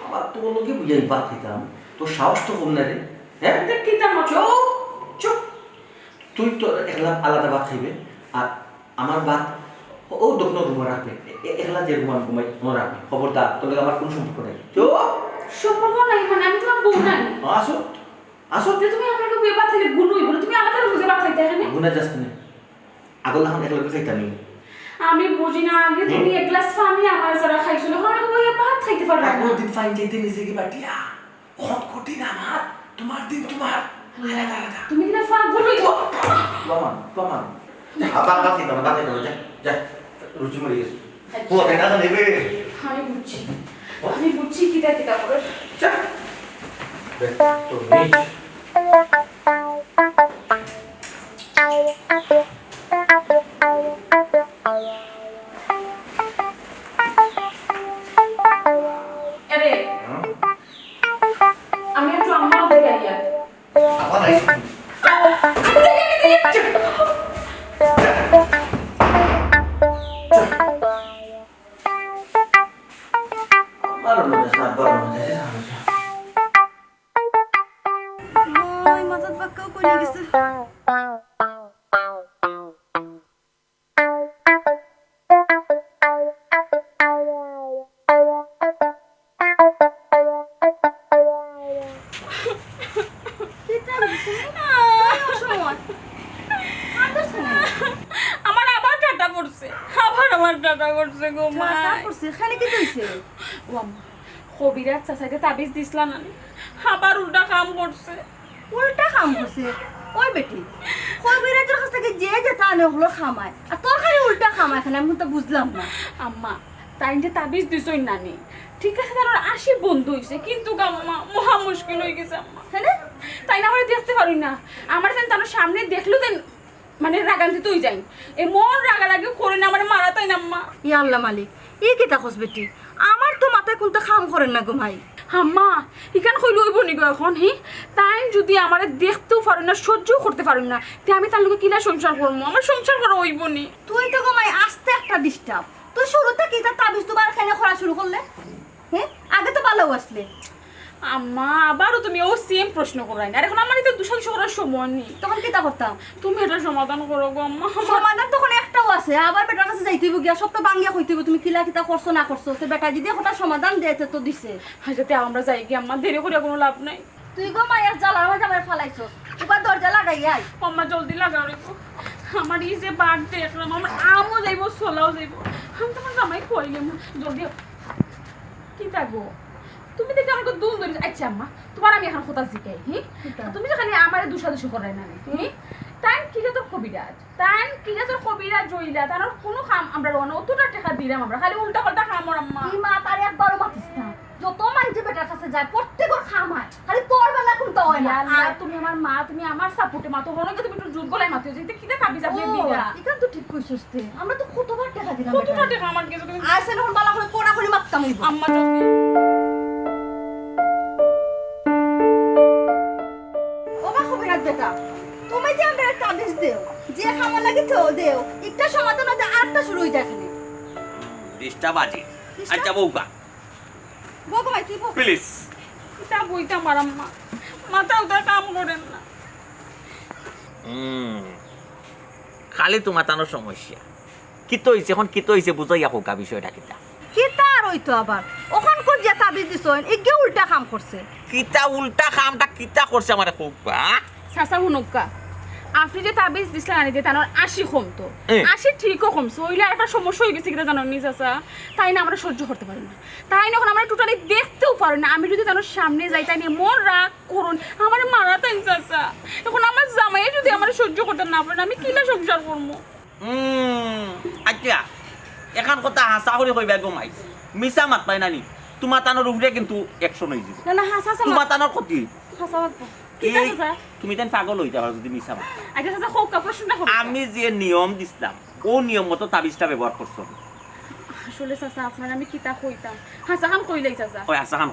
আবার তোর লগে বিয়ে ভাত খাইতাম তোর সাহস তো কম না রে হ্যাঁ কি তা চুপ তুই তো একলা আলাদা ভাত খাইবে আর আমার ভাত ও দক্ষিণ রুমে রাখবে একলা যে রুম আমি ঘুমাই তোমার রাখবে খবরদার তোর লগে আমার কোনো সম্পর্ক নেই চুপ সম্পর্ক নাই মানে আমি তোমার বউ নাই আসো তুমি আমাকে বই ভাত খাইলে গুণ হইব তুমি আলাদা রুমে ভাত খাইতে এখানে গুনা যাস না আগল এখন একলা খাইতাম আমি বুঝি না আগে তুমি এক গ্লাস পানি আমার যারা খাইছো না আমাকে বই ভাত খাইতে পারবে না একদিন ফাইন চাইতে নিজে কি বাটিয়া কত কঠিন আমার তোমার দিন তোমার আলাদা তুমি কিনা পাগল হইছো প্রমাণ আবার বাতি দাও যা রুচি মরে গেছে ও এটা না নেবে আমি বুঝছি কিটা করে যা তো নেই আরে আমি একটু আম্মা দেখে আইয়া আবার নাই ওই মাথার বাক্কাও করে গেছে আমার আবার টাটা পড়ছে গো মা এখানে কি হয়েছে ও আম্মা কবিরাজ চাচাকে তাবিজ দিছলা না আবার উল্টা কাম করছে উল্টা কাম করছে ওই বেটি কবিরাজের কাছ থেকে যে তা আনে ওগুলো খামায় আর তোর খালি উল্টা খামায় এখানে আমি তো বুঝলাম না আম্মা তাই যে তাবিজ দিছই নানি ঠিক আছে তার 80 বন্ধু হইছে কিন্তু আম্মা মহা মুশকিল হয়ে গেছে আম্মা হ্যাঁ তাই না আমরা দেখতে পারি না আমার যেন তার সামনে দেখলো দেন মানে রাগান্তি তুই যাই এমন রাগারাগি করে না আমার মারা তাই না আম্মা ইয়া আল্লাহ মালিক এই কেটা খোঁজ বেটি আমার তো মাথায় কোনটা খাম করেন না গো ভাই আম্মা ইখান কই লইব নি গো এখন হি তাই যদি আমারে দেখতেও পারেন না সহ্যও করতে পারেন না তে আমি তার লগে কিলা সংসার করবো আমার সংসার করা হইব নি তুই তো গো ভাই আস্তে একটা ডিস্টার্ব তুই শুরুতে কি তা তাবিজ দুবার খাইনা করা শুরু করলে হ্যাঁ আগে তো ভালো আসলে আম্মা আবারও তুমি ও সেম প্রশ্ন করাই না আর এখন আমার তো দুশো করার সময় নেই তখন কি তা করতাম তুমি এটা সমাধান করো গো আম্মা সমাধান তখন একটাও আছে আবার বেটার কাছে যাইতে হইব গিয়া সব তো বাঙ্গিয়া কইতে হইব তুমি কিলা কিতা করছো না করছো তো বেটা যদি ওটা সমাধান দিয়েছে তো দিছে যাতে আমরা যাই কি আম্মা দেরি করে কোনো লাভ নাই তুই গো মায়ের জ্বালার মাঝে আমার ফালাইছস এবার দরজা লাগাই আই আম্মা জলদি লাগাও রে আমার এই যে বাঘ দেখলাম আমার আমও যাইব সোলাও যাইব আমি তোমার জামাই কইলাম জলদি কি থাকবো তুমি দেখে আমাকে দুল ধরে আচ্ছা আম্মা তোমার আমি এখন কথা শিখাই তুমি যেখানে আমার দুষাদুষি করাই না তাই কিরা তোর কবিরাজ জইলা তার কোনো কাম আমরা রোনা অতটা টাকা দিলাম আমরা খালি উল্টা পাল্টা খাম আম্মা তুই মা তার একবারও মাতিস না যত মানুষ বেটার কাছে যায় প্রত্যেকর খামায় খালি তোর বেলা কোনটা হয় না আর তুমি আমার মা তুমি আমার সাপোর্টে মা তো হনকে তুমি একটু জোর গলায় মাতিও যেতে কিটা কাবি যাবে বিগা এখান তো ঠিক কইছস তে আমরা তো কতবার টাকা দিলাম কতটা টাকা আমার কাছে তুমি আইছে না বালা করে কোড়া করে মারতাম হইব আম্মা জলদি তাবিজ দেও যে খাওয়া লাগে তো দেও একটা সমাধান হতে আটটা শুরু হয়ে যায় এখানে ডিস্টা বাজে আচ্ছা বউকা বকো ভাই কি বকো প্লিজ কিতা বইতা আমার আম্মা মাথা উঠা কাম করেন না খালি তো মাতানোর সমস্যা কিতো হইছে এখন কিতো হইছে বুঝাইয়া হোকা বিষয়টা কিতা কি তার হইতো আবার ওখান কোন যে তাবিজ দিছন এগে উল্টা কাম করছে কিতা উল্টা কামটা কিতা করছে আমার হোকা চাচা শুনুকা আপনি যে তাবিজ দিছিলেন আনি যে তার 80 কমতো এ। 80 ঠিকও কমছে হইলে একটা সমস্যা হয়ে গেছে কিনা জানো নি চাচা তাই না আমরা সহ্য করতে পারি না তাই না এখন আমরা টোটালি দেখতেও পারি না আমি যদি তার সামনে যাই তাই নিয়ে মন রাগ করুন আমার মারা তাই চাচা এখন আমার জামাই যদি আমার সহ্য করতে না পারেন আমি কিনা সংসার করবো আচ্ছা এখন কথা হাসা করে কইবা গমাই মিছা মাত পাই নানি তোমার তানোর উপরে কিন্তু 100 নই দিব না না হাসা তোমার তানোর ক্ষতি হাসা বাবা কিতা এই চাচা তুমি তেন পাগল হইতে পারো যদি মিছা মাত আচ্ছা চাচা হোক প্রশ্নটা হোক আমি যে নিয়ম দিছিলাম ও নিয়ম মতো তাবিজটা ব্যবহার করছো আসলে চাচা আপনার আমি কিতা কইতাম হাসা খান কইলাই চাচা ওই আশা খান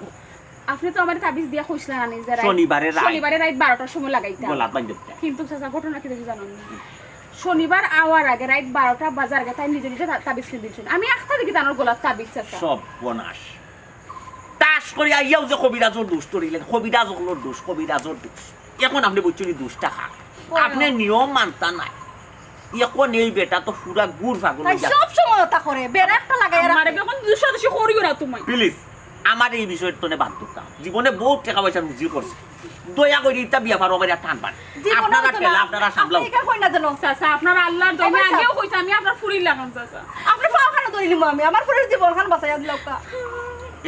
আপনি তো আমার তাবিজ দিয়া কইছিলেন আনি যে শনিবারে রাত। শনিবারে রাত 12টার সময় লাগাইতাম গলাত বান্ধব কিন্তু চাচা ঘটনা কি দেখি জানেন না শনিবার আওয়ার আগে রাত 12টা বাজার আগে তাই নিজে নিজে তাবিজ কিনে দিয়েছেন আমি একটা দেখি তানোর গলার তাবিজ চাচা সব বনাশ তাস করে আইয়াও যে কবিরাজর দোষ তরিলেন কবিরাজগুলোর দোষ কবিরাজর দোষ এখন আপনি বলছেন দোষটা খাক আপনি নিয়ম মানতা নাই এখন এই বেটা তো পুরা গুড় ফাগল তাই সব সময় তা করে বেড়া একটা লাগাই আমার এখন দুশো দুশো করিও না তুমি প্লিজ আমার এই বিষয়ের তো বাদ দিতাম জীবনে বহুত টাকা পয়সা রুজি করছে দয়া করে ইটা বিয়া পারো আমার টান পান আপনারা ঠেলা আপনারা সামলাও আপনি কই না জানো চাচা আপনার আল্লাহর দয়া অবশ্যই। আগেও কইছে আমি আপনার ফুরি লাগাম চাচা আপনি ফাও খানা ধরে নিব আমি আমার ফুলের জীবন খান বাঁচাইয়া দিলাম কা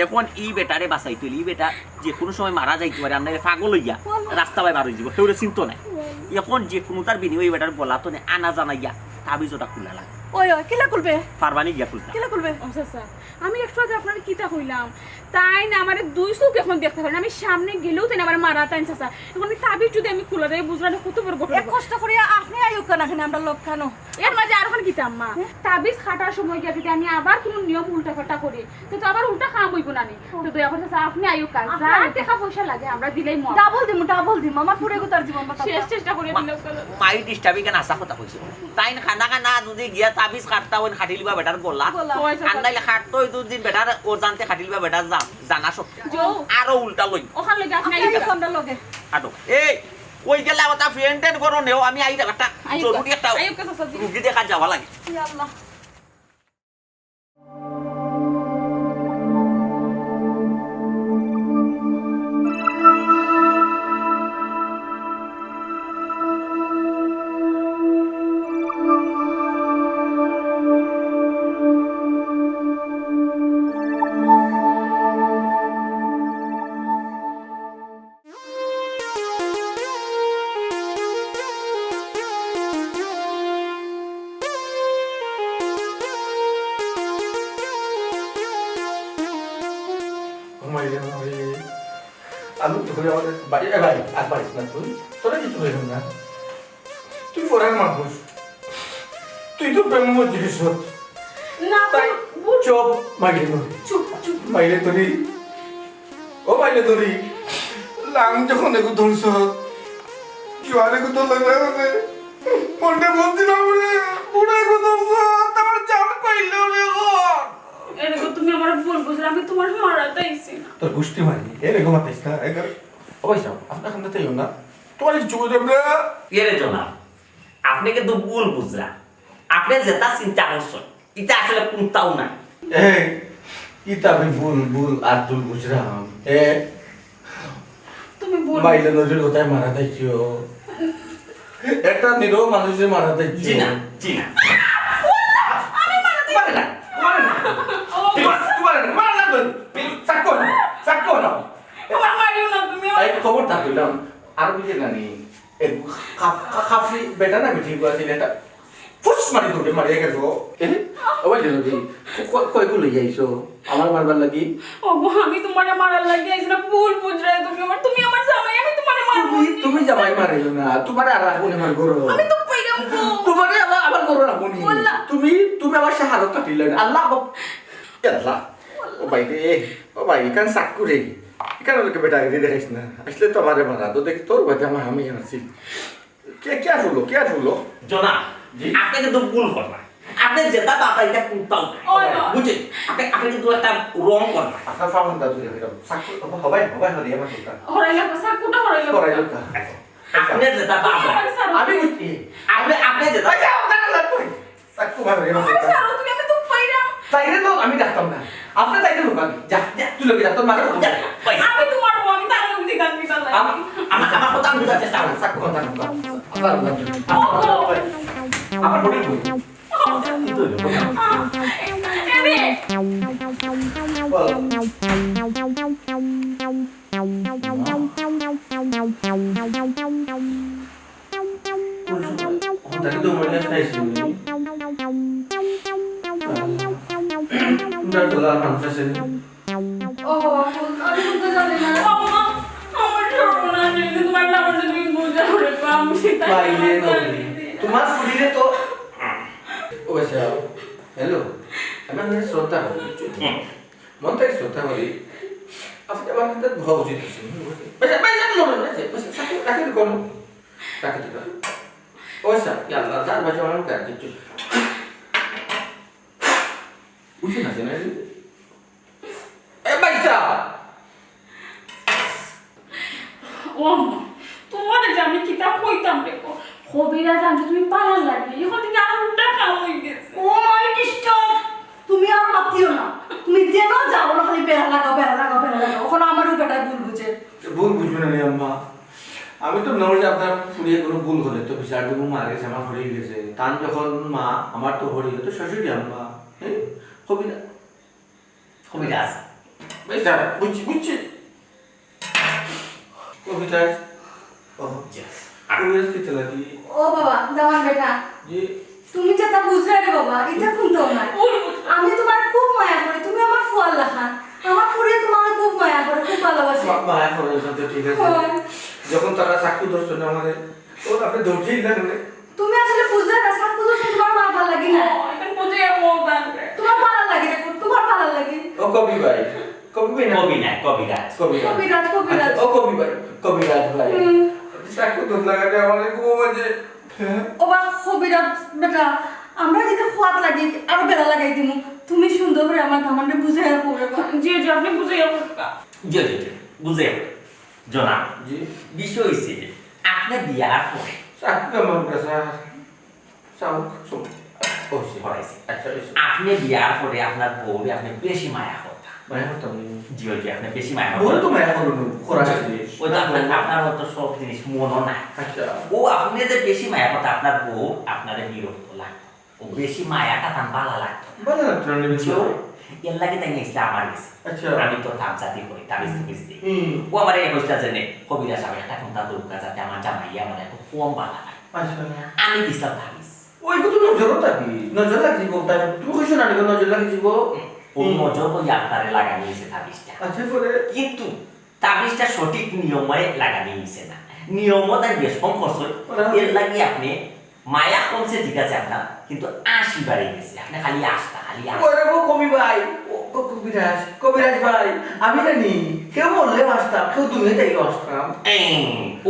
এখন এই বেটারে বাঁচাই তুলি এই বেটা যে কোনো সময় মারা যাইতে পারে আপনাকে পাগল হইয়া রাস্তা বাই বার হয়ে যাব কেউ চিন্তা নাই এখন যে কোনো তার বিনিময় এই বেটার বলা তো নেই আনা জানাইয়া তাবিজটা খুলা লাগে ওই ওই কিলা খুলবে পারবানি গিয়া খুলতা কিলা খুলবে ও চাচা আমি একটু আগে আপনার কিতা কইলাম তাই না আমার দুই চোখ এখন দেখতে পারেন আমি সামনে গেলেও তাই না আমার মারা তাই চাচা এখন এই তাবিজ যদি আমি খুলা দেয় বুঝলাম কত বড় ঘটনা এক কষ্ট করে আপনি আয়ুক না এখানে আমরা লোক কেন এর মাঝে আর ওখানে কিতা আম্মা তাবিজ খাটার সময় গিয়ে যদি আমি আবার কোনো নিয়ম উল্টা পাল্টা করি তো আবার উল্টা কাম হইব না নি তো দয়া করে চাচা আপনি আয়ুক কাজ আপনি যা আইয়ুক। টাকা পয়সা লাগে আমরা দিলেই মন ডাবল দিম আমার ফুরে গুতার জীবন বাঁচাবো শেষ চেষ্টা করে দিলেও মাই ডিস্টার্বি কেন আশা কথা কইছে তাই না খানা খানা যদি গিয়া তাবিজ খাটতা হইন খাটি লিবা বেটার গলা গলা। ওই চাচা। আন্দাইলে খাটতো ওই দুদিন বেটার ও জানতে খাটি লিবা বেটার জানা সত্যি যৌ। আরো উল্টা লই ওখানে লাগে আপনি আপনি আয়ুক আয়ুক আমরা লোকে আটো এই ওই গেলে আমার ফ্রেন্ডের করো নেও আমি আই একটা জরুরি একটা আয়ুক চাচা রুগী দেখা যাওয়া লাগে ইয়া আল্লাহ আলু তো করে আমাদের বাড়ি ভাই আর পারিস না তুই তোরা কিছু হইল না তুই ফরান মানুষ তুই তো প্রেম জিনিস না তাই চপ মাইলে নদী চুপ চুপ মাইলে তরি ও মাইলে তরি লাং যখন এগু ধরছ জোয়ারে গু তো লাগলে মানে মনটা বলছিল রে পুরো এগু ধরছ তোমার জান কইলো রে গো এরকম তুমি আমার ভুল বুঝলে আমি তোমার মারাতে আইছি না তোর গুষ্টি মারি এরকম আতাইস না এগার অবশ্য আপনার কাছে তাই না তোমার কিছু করে আমরা এরে জনাব আপনি কিন্তু ভুল বুঝলা আপনি যেটা চিন্তা করছেন এটা আসলে কোনটাও না এই কিতাবে বুল আর তুল বুঝরাম তুমি ভুল মাইলে নদীর কোথায় মারা দেখিও একটা নিরহ মানুষের মারা দেখিও জি না জি না আমার মারিও না তুমি আমার খবর থাকলাম আর বুঝে জানি কাফি বেটা না বেটি আছে এটা ফুস মারি ধরে মারিয়া গেছো ওই নদী কয় গুলো যাইছো আমার মারবার লাগি ওগো আমি তোমার মারার লাগি আইছি না ভুল বুঝরে তুমি আমার জামাই আমি তোমার মারবো তুমি জামাই মারিও না তোমার আর রাখবো আমার গরু আমি তো পাইরাম গো তোমারে আমার গরু রাখবো নি বললা। তুমি আমার শাহাদত কাটিলে আল্লাহ আল্লাহ ও ভাই রে ও ভাই কান সাক্কু রে কেন লোকে বেটা রে দেখিস না আসলে তো আমারে মারা তো দেখ তোর কথা আমি আসি क्या बोलो জনাব আপনি কিন্তু ভুল করবা আপনি যেটা বাবা এটা কুতাও বুঝছেন আপনি কিন্তু একটা রং করবা আপনার ফাউন্ড দাদু এরকম সাকু হবাই হদি আমার দোকান হরাইলা সাকুটা হরাইলা করাই লোক আপনি যেটা বাবা আমি বুঝছি আপনি যেটা সাকু ভাই এরকম আরে স্যার তুমি আমি তো ফাইরা তাইরে লোক আমি ডাকতাম না আপনি তাইরে লোক আমি যা তুই লোক যা তোর মাকে আমি তোমার বউ আমি তার লোক দিগান দিতাম আমার কথা আমি বুঝাতে চেষ্টা করি সাকু কথা আমার বডি বই এবে তাকে তো মনে চাইছি উনার তো লাল মানুষ আছে ও আমি কিন্তু জানি না আম্মা আমার সর্বনাশ হয়েছে তোমার লাভার জন্য বুঝা করে আমি সেটা বাইরে তোমার শরীরে তো ওইসা হ্যালো আমার নাম শ্রদ্ধা করি মন থেকে শ্রদ্ধা করি আপনি আমার কিন্তু ভাব উচিত আছে বেশা বেশা মনে না যে বেশা সাথে রাখতে কোন রাখতে কোন ওইসা কি আল্লাহ তার বাজে আমার কাছে কিছু উঠে না জানেন এ বাইসা ও আম্মা তোমার যে আমি কিতাব কইতাম দেখো কবিরা জানছো তুমি পালার লাগবে এখন থেকে আর উল্টা কাম হয়ে গেছে ও মাই ডিস্টার্ব তুমি আর মাতিও না তুমি যেন যাও না খালি বেড়া লাগাও ওখানে আমার বেটা ভুল বুঝে ভুল বুঝবে না আম্মা আমি তো মনে করি আপনার ফুরিয়ে কোনো ভুল হলে তো বিচার দেবো মারা গেছে আমার হরিয়ে গেছে তান যখন মা আমার তো হরিয়ে তো শ্বশুরই আম্মা হ্যাঁ কবিরা কবিরাজ বেশা বুঝছি কবিতায় কবিরাজ কি লাগি ও বাবা জামান বেটা যে তুমি যেটা বুঝলে রে বাবা এটা শুনতেও না আমি তোমার খুব মায়া করি তুমি আমার ফুয়াল লাখা আমার ফুরিয়ে তোমার খুব মায়া করে খুব ভালোবাসে মায়া করে তো ঠিক আছে যখন তারা চাকু ধরছে না আমাদের ও আপনি ধরছেই না কেন তুমি আসলে বুঝলে না সাকু তো তোমার মা ভালো লাগে না এখন বুঝে ও বানবে তোমার ভালো লাগে রে তোমার ভালো লাগে ও কবি ভাই না কবি না কবিরাজ কবিরাজ ও কবি ভাই কবিরাজ ভাই চাকু ধর লাগাতে আমাদের খুব মজা ও বা কবিরাজ বেটা আমরা যদি খোয়াত লাগি আরো বেলা লাগাই দিমু তুমি সুন্দর করে আমার ধামানটা বুঝে পড়ে জি জি আপনি বুঝে যাবেন জি বুঝে জনাব জি বিষয় হয়েছে আপনি বিয়ার পরে চাকু কেমন কাছে চাউক সব ও সে পড়াইছে আচ্ছা আপনি বিয়ার পরে আপনার বউরে আপনি বেশি মায়া করতা মায়া করতাম জি আপনি বেশি মায়া বল তো করতা মায়া করুন করা আছে ওই তো আপনার মতো সব জিনিস মনও নাই আচ্ছা ও আপনি যে বেশি মায়া করতে আপনার বউ আপনার বিরক্ত লাগতো ও বেশি মায়াটা তার ভালো লাগতো ভালো লাগতো না বুঝছো এর লাগে তাই গেছিল আমার গেছে আচ্ছা আমি তো তাপ জাতি করি তাবিজ বুঝতে হুম ও আমার এই কইটা জেনে কবিরা সাহেব একটা কোনটা দুর্গা যাতে আমার জামাইয়া আমার একটু কম ভালো লাগে আচ্ছা আমি দিছিলাম তাবিজ ওই কত নজর থাকি নজর লাগছি গো তাই তুমি কইছো না নিগো নজর লাগছি গো ও নজর ওই আপনারে লাগানি হয়েছে তাবিজটা আচ্ছা পরে কিন্তু তাবিজটা সঠিক নিয়মে লাগানি হয়েছে না নিয়মও তাই বেশ কম খরচ হয়। এর লাগে আপনি মায়া কমছে ঠিক আছে আপনার কিন্তু 80 বাড়ে গেছে আপনি খালি আসতা খালি ওরে গো কবি ভাই ও কবিরাজ ভাই আমি জানি কেউ বললে আসতাম কেউ তুমি তাই আসতাম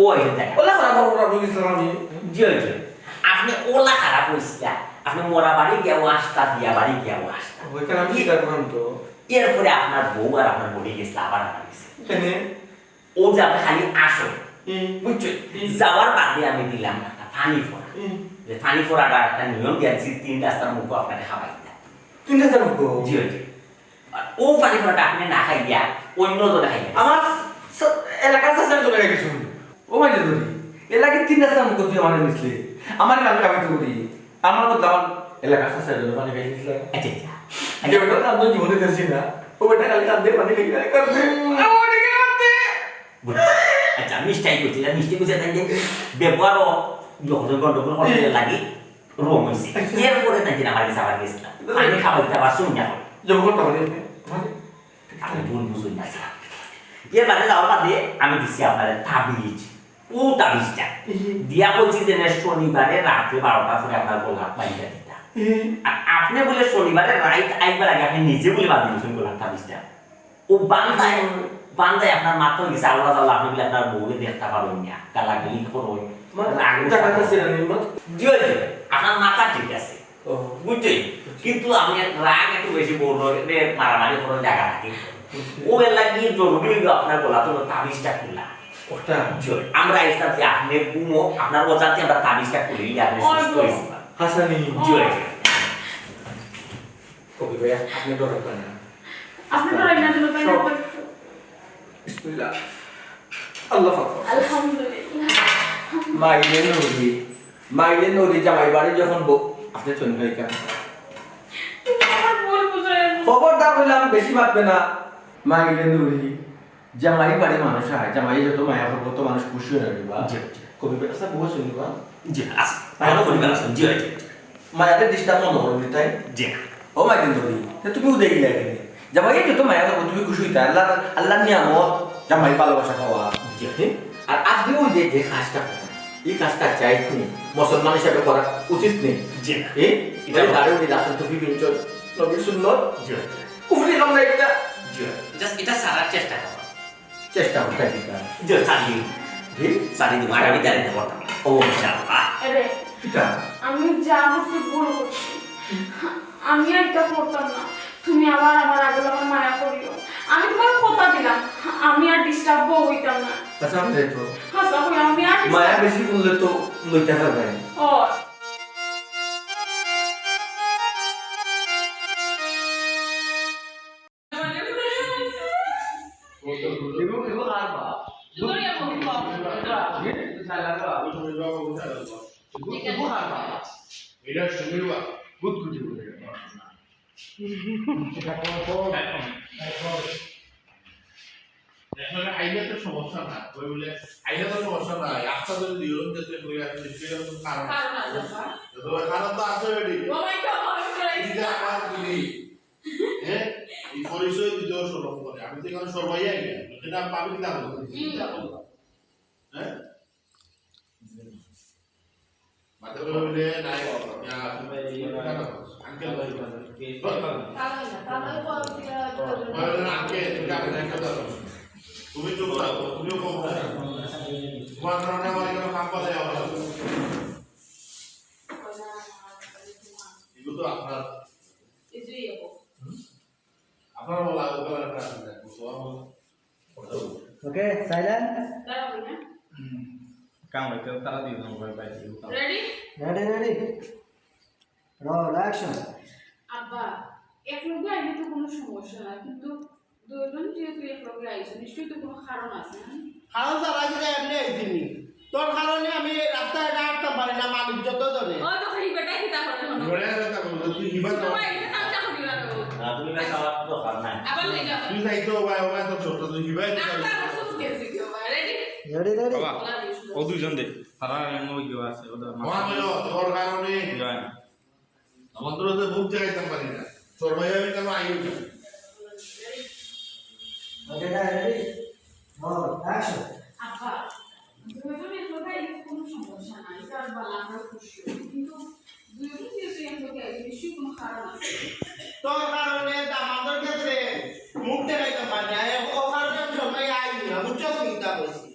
ও এই দেখা ওলা খারাপ বড় বলিছিলাম আমি জি জি আপনি ওলা খারাপ হয়েছিল আপনি মোরা বাড়ি গিয়েও আসতা দিয়া বাড়ি গিয়েও আসতা ওইখানে আমি স্বীকার করলাম তো এরপরে আপনার বউ আর আপনার বড়ি গেছিল আবার আমার গেছে এখানে ও যে আপনি খালি আসো বুঝছো যাওয়ার বাদে আমি দিলাম একটা পানি ফোড়া যে পানি ফোড়াটা একটা নিয়ম দিয়েছি 3 রাস্তার মুখ আপনাকে খাওয়াই দেয় কিনতে জানো গো জি জি ও পানি ফোড়াটা আপনি না খাইয়া অন্য জনে খাইয়া আমার এলাকার সাথে চলে গেছে ও মাই ধরি এলাকার 3 রাস্তা মুখ দিয়ে আমার মিছলে আমার কাম কাম করি আমার বদলা আমার এলাকার সাথে চলে পানি খাইছিল আচ্ছা যে বেটা আমি জীবনে দেখছি না ও বেটা কাল কাঁদে পানি খাই করতে আমার দিকে করতে আচ্ছা মিষ্টাই করছি মিষ্টি করছে তাই যে ব্যবহারও যখন গন্ডগোল করতে লাগি রং হয়েছে এরপরে তাই আমার কাছে আবার গেছিলাম আমি খাবার দাবার শুনিয়া যখন তখন আমি ভুল বুঝুন না এর বাদে যাওয়ার বাদে আমি দিচ্ছি আপনার তাবিজ ও তাবিজটা দিয়া বলছি যে শনিবারে রাত্রে 12টা পরে আপনার গোলাপ পাইটা দিতা আর আপনি বলে শনিবারে রাইট আইবার আগে আপনি নিজে বলে বাদ দিয়েছেন গোলাপ তাবিজটা ও বান্ধায় বান্দাই আপনার মাত্র গেছে আল্লাহ তাআলা আপনি বলে আপনার বউকে দেখতে পারবেন না গালাগালি করুন জি আপনার মাথা ঠিক আছে বুঝছেন কিন্তু আমি রাগ একটু বেশি বলবো মারামারি করে জায়গা রাখি ও এলা কি জরুরি আপনার গলা তো তাবিজটা খুললা ওটা আমরা ইসলাম যে আপনি ঘুমো আপনার ওজাতে আমরা তাবিজটা খুলি আপনি সুস্থ হয়েছি হাসানি জি কবি ভাই আপনি ডর করেন না আপনি তো রাইনা দিল ভাই বিসমিল্লাহ আল্লাহ পাক আলহামদুলিল্লাহ মাইলে নদী জামাই বাড়ি যখন আপনি চলে ভাই কেন আমার ভুল বুঝে খবরদার বললাম বেশি ভাববে না মাইলে নদী জামাই বাড়ি মানুষ হয় জামাই যত মায়া করবো তো মানুষ খুশি হয়ে যাবে কবি বেটা বহু শুনবা জি আচ্ছা তাহলে পরিবার আছেন জি মায়াতে ডিস্টার্ব মনে করবি তাই জি ও মাইলে নদী তুমি উদয় গিয়ে জামাই যত মায়া করবো তুমি খুশি হইতা আল্লাহ নিয়ামত জামাই ভালোবাসা খাওয়া জি আর আপনিও যে কাজটা করেন এই কাজটা চাই তুমি মুসলমান হিসাবে করা উচিত নেই জি এটা দাঁড়িয়ে উনি রাসুল তুফি বিনচল নবীর সুন্নত জি কুফরি কাম নাই এটা জি জাস্ট এটা সারার চেষ্টা করো চেষ্টা করতে দিতা জি সারি জি সারি দি আগামী দিনে করতে ও ইনশাআল্লাহ আরে এটা আমি যা করতে ভুল করছি আমি আর এটা করতাম না তুমি আবার আমার আগে আমার মায়া করিও আমি তোমার কথা দিলাম আমি আর ডিস্টার্ব হইতাম না আচ্ছা আপনি তো হাসা হই আমি আর মায়া বেশি করলে তো লইতে পারবে ও এটা শুনিবা গুড গুড গুড এখন আইলে তো সমস্যা না ওই বলে আইলে তো সমস্যা না আচ্ছা যদি দিওন যেতে হই আছে সেটা তো কারণ তো কারণ তো আছে রেডি ও মাই গড এটা আমার দিদি হ্যাঁ এই পরিচয় দিতে শুরু করে আমি তো এখন সবাই আই এটা পাবি না হ্যাঁ মাত্র বলে নাই আঙ্কেল ভাই তুমি চুপ থাকো তুমিও কম তোমার কারণে আমার এখানে কাম পালে এগুলো তো আপনার বলা ওখানে ওকে সাইলেন্ট কাম হইতে তারা দিয়ে দেবো ভাই ভাই রেডি রেডি রোল অ্যাকশন আব্বা এক লোকে আইলে তো কোনো সমস্যা না কিন্তু দুজন যেহেতু এক লোকে আইছে নিশ্চয়ই তো কোনো কারণ আছে না কারণ তারা যদি এমনি আইছিনি তোর কারণে আমি রাস্তায় হাঁটতে পারি না মালিক যত ধরে ও তো খালি বেটা কিতা করে হলো ঘরে কথা বলো তুই হিবা তো তোমার এটা তামসা করি না তুমি না খাওয়ার তো কার নাই আবার লই যাও তুই যাই তো ভাই ওই তো ছোট তুই হিবা তো আবার সুস গেছি কেউ রেডি বাবা ও দুজন দে তারা এমন কেউ আছে ওদের আমার হলো তোর কারণে যায় না আমাদের তো বুক জায়গায় পারি না তোর ভাই আমি কেন আইও ওকে রেডি রোল অ্যাকশন আব্বা দুজন এক লোকে আইলে কোনো সমস্যা নাই তার বালা আমরা খুশি হই কিন্তু দুজন যেহেতু এক লোকে আইছে নিশ্চয়ই কোনো কারণ আছে তোর কারণে আমাদের ক্ষেত্রে মুখ দেখাইতে পারি না ও কারণে আমি সময় আইনি না বুঝছো চিন্তা করছি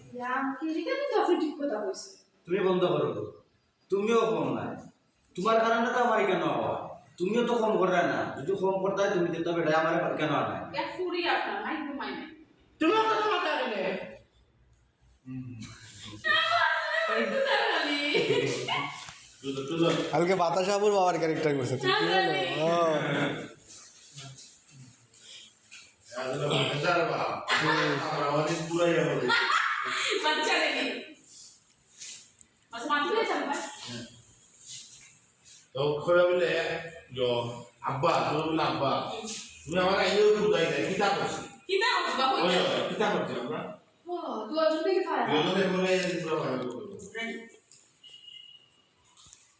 এটা কিন্তু আপনি ঠিক কথা কইছেন তুমি বন্ধ করো তো তুমিও কম নাই তোমার কারণে তো আমার কেন হওয়া তুমিও তো কম করবে না যদি কম করতে হয় তুমি যেতে বেটা আমার কেন আর নাই এক ফুরি আপনার নাই ঘুমাই নাই তুমিও তো তোমার কারণে কালকে বাতাস আবুর বাবার ক্যারেক্টার করছে তুই কি হলো আমাদের পুরাই হবে বাচ্চা রেডি আচ্ছা মাটি চল ভাই তো খোলা বলে আব্বা তো বলে আব্বা তুমি আমার আইও বুঝাই না কিতা করছি কিতা হচ্ছে বাবু ওই কিতা করছি আমরা ও দুজন থেকে ফায়া দুজনে বলে পুরো ভালো করব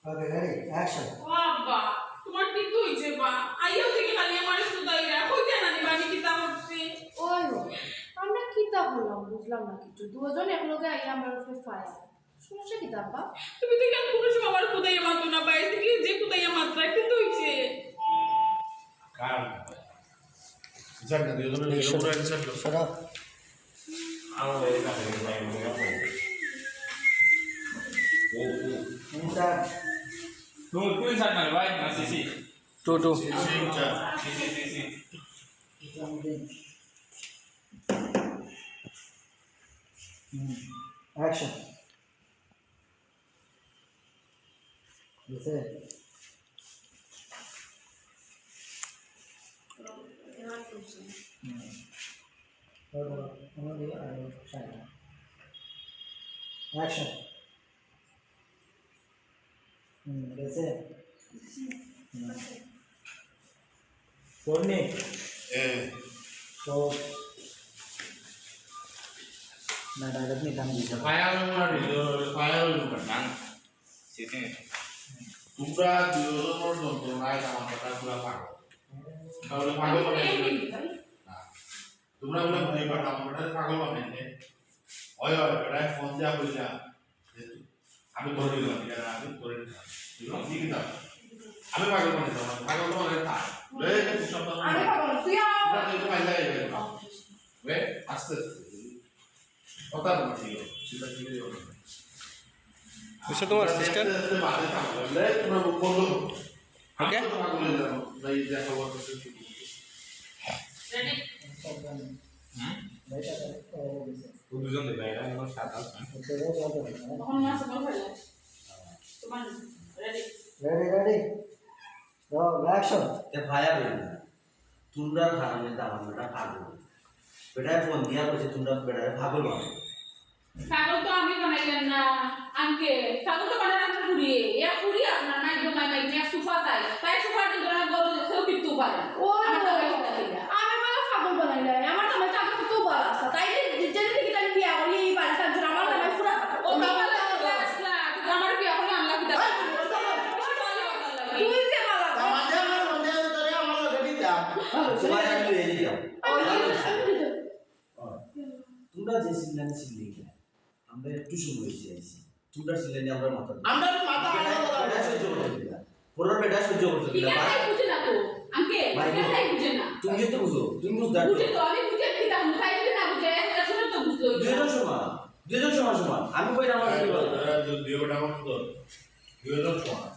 ওকে রেডি অ্যাকশন বাবা তোমার ঠিক হইছে বা আইও থেকে খালি আমার সুদাইরা কইতে না দিবা আমি কিতা করছি ওই আমরা কিতা হলাম বুঝলাম না কিছু দুজন এক লগে আইয়া আমার উপরে ফায়ার সমস্যা কি দাব্বা তুমি তো কেন কোনো সময় আমার সুদাইয়া মাতো না পাইছ কি যে সুদাইয়া মাত্রা কিন্তু হইছে কার জান না দুজনে মিলে পুরো একসাথে সরা তুমি কোন সাইড মানে ভাই না CC to CC Action. That's it. Action. That's it. Courtney. So, na dialog ni Dang dito. Fire না সিসি তোমরা দুজন যন্ত্রণায় আমার কথা পুরো পাগল তাহলে পাগল মানে তোমরা বলে ভয় পাও আমরা পাগল মানে ওই বেটা ফোন দেয়া কইলা আমি করে দিলাম এটা আমি করে দিলাম ঠিক আছে আমি পাগল মানে পাগল মানে তা রে সব আমি পাগল তুই তোমরা তো পাইলা রে আস্তে কথা বলছি সেটা কি হবে বুঝছো তোমার সিস্টার ওকে দুজন দেবে এটা আমার সাত আট তখন মাছ বল ফেলে তোমার রেডি Ready. Go, action. তে ভায়া রইল না তোমরা কারণে দাম বেটা পাগল বেটায় ফোন দিয়া কইছে তোমরা বেটায় পাগল বানাও পাগল তো আমি বানাইলাম না আঙ্কেল পাগল তো বানালাম ফুরিয়ে ইয়া ফুরিয়ে আপনার নাই তো মাই মাই সুফা তাই সুফা দিন ধরে গরু দেখেও কিন্তু পারে ও আমি মানে পাগল বানাই নাই আমার নামে টাকা কত বড় আছে তাই যেতে থেকে তাই বিয়া করি এই বাড়িটা জন্য আমার নামে পুরা ও বাবা আসলা তুই আমার বিয়া করে আনলা কি দাও তুই যে বাবা আমাদের আমার মধ্যে তোরে আমার রেডি দাও সবাই আমি এনে দাও আমি তোমরা যে সিলেন সিলে আমরা একটু সময় হয়েছে আইছি তোমরা সিলেনে আমরা মাথা আমরা মাথা বেটা সহ্য করতে দিলা পুরো বেটা সহ্য করতে কি দিলা কাটাই বুঝে না তো আঙ্কেল কি কাটাই বুঝে না তুমি তো বুঝো তুমি বুঝদার বুঝে তো আমি বুঝে কি দাম তাই যদি না বুঝে আসলে তো বুঝলো দুজন সমান আমি কই আমার দুই বেটা আমার তো দুইজন সমান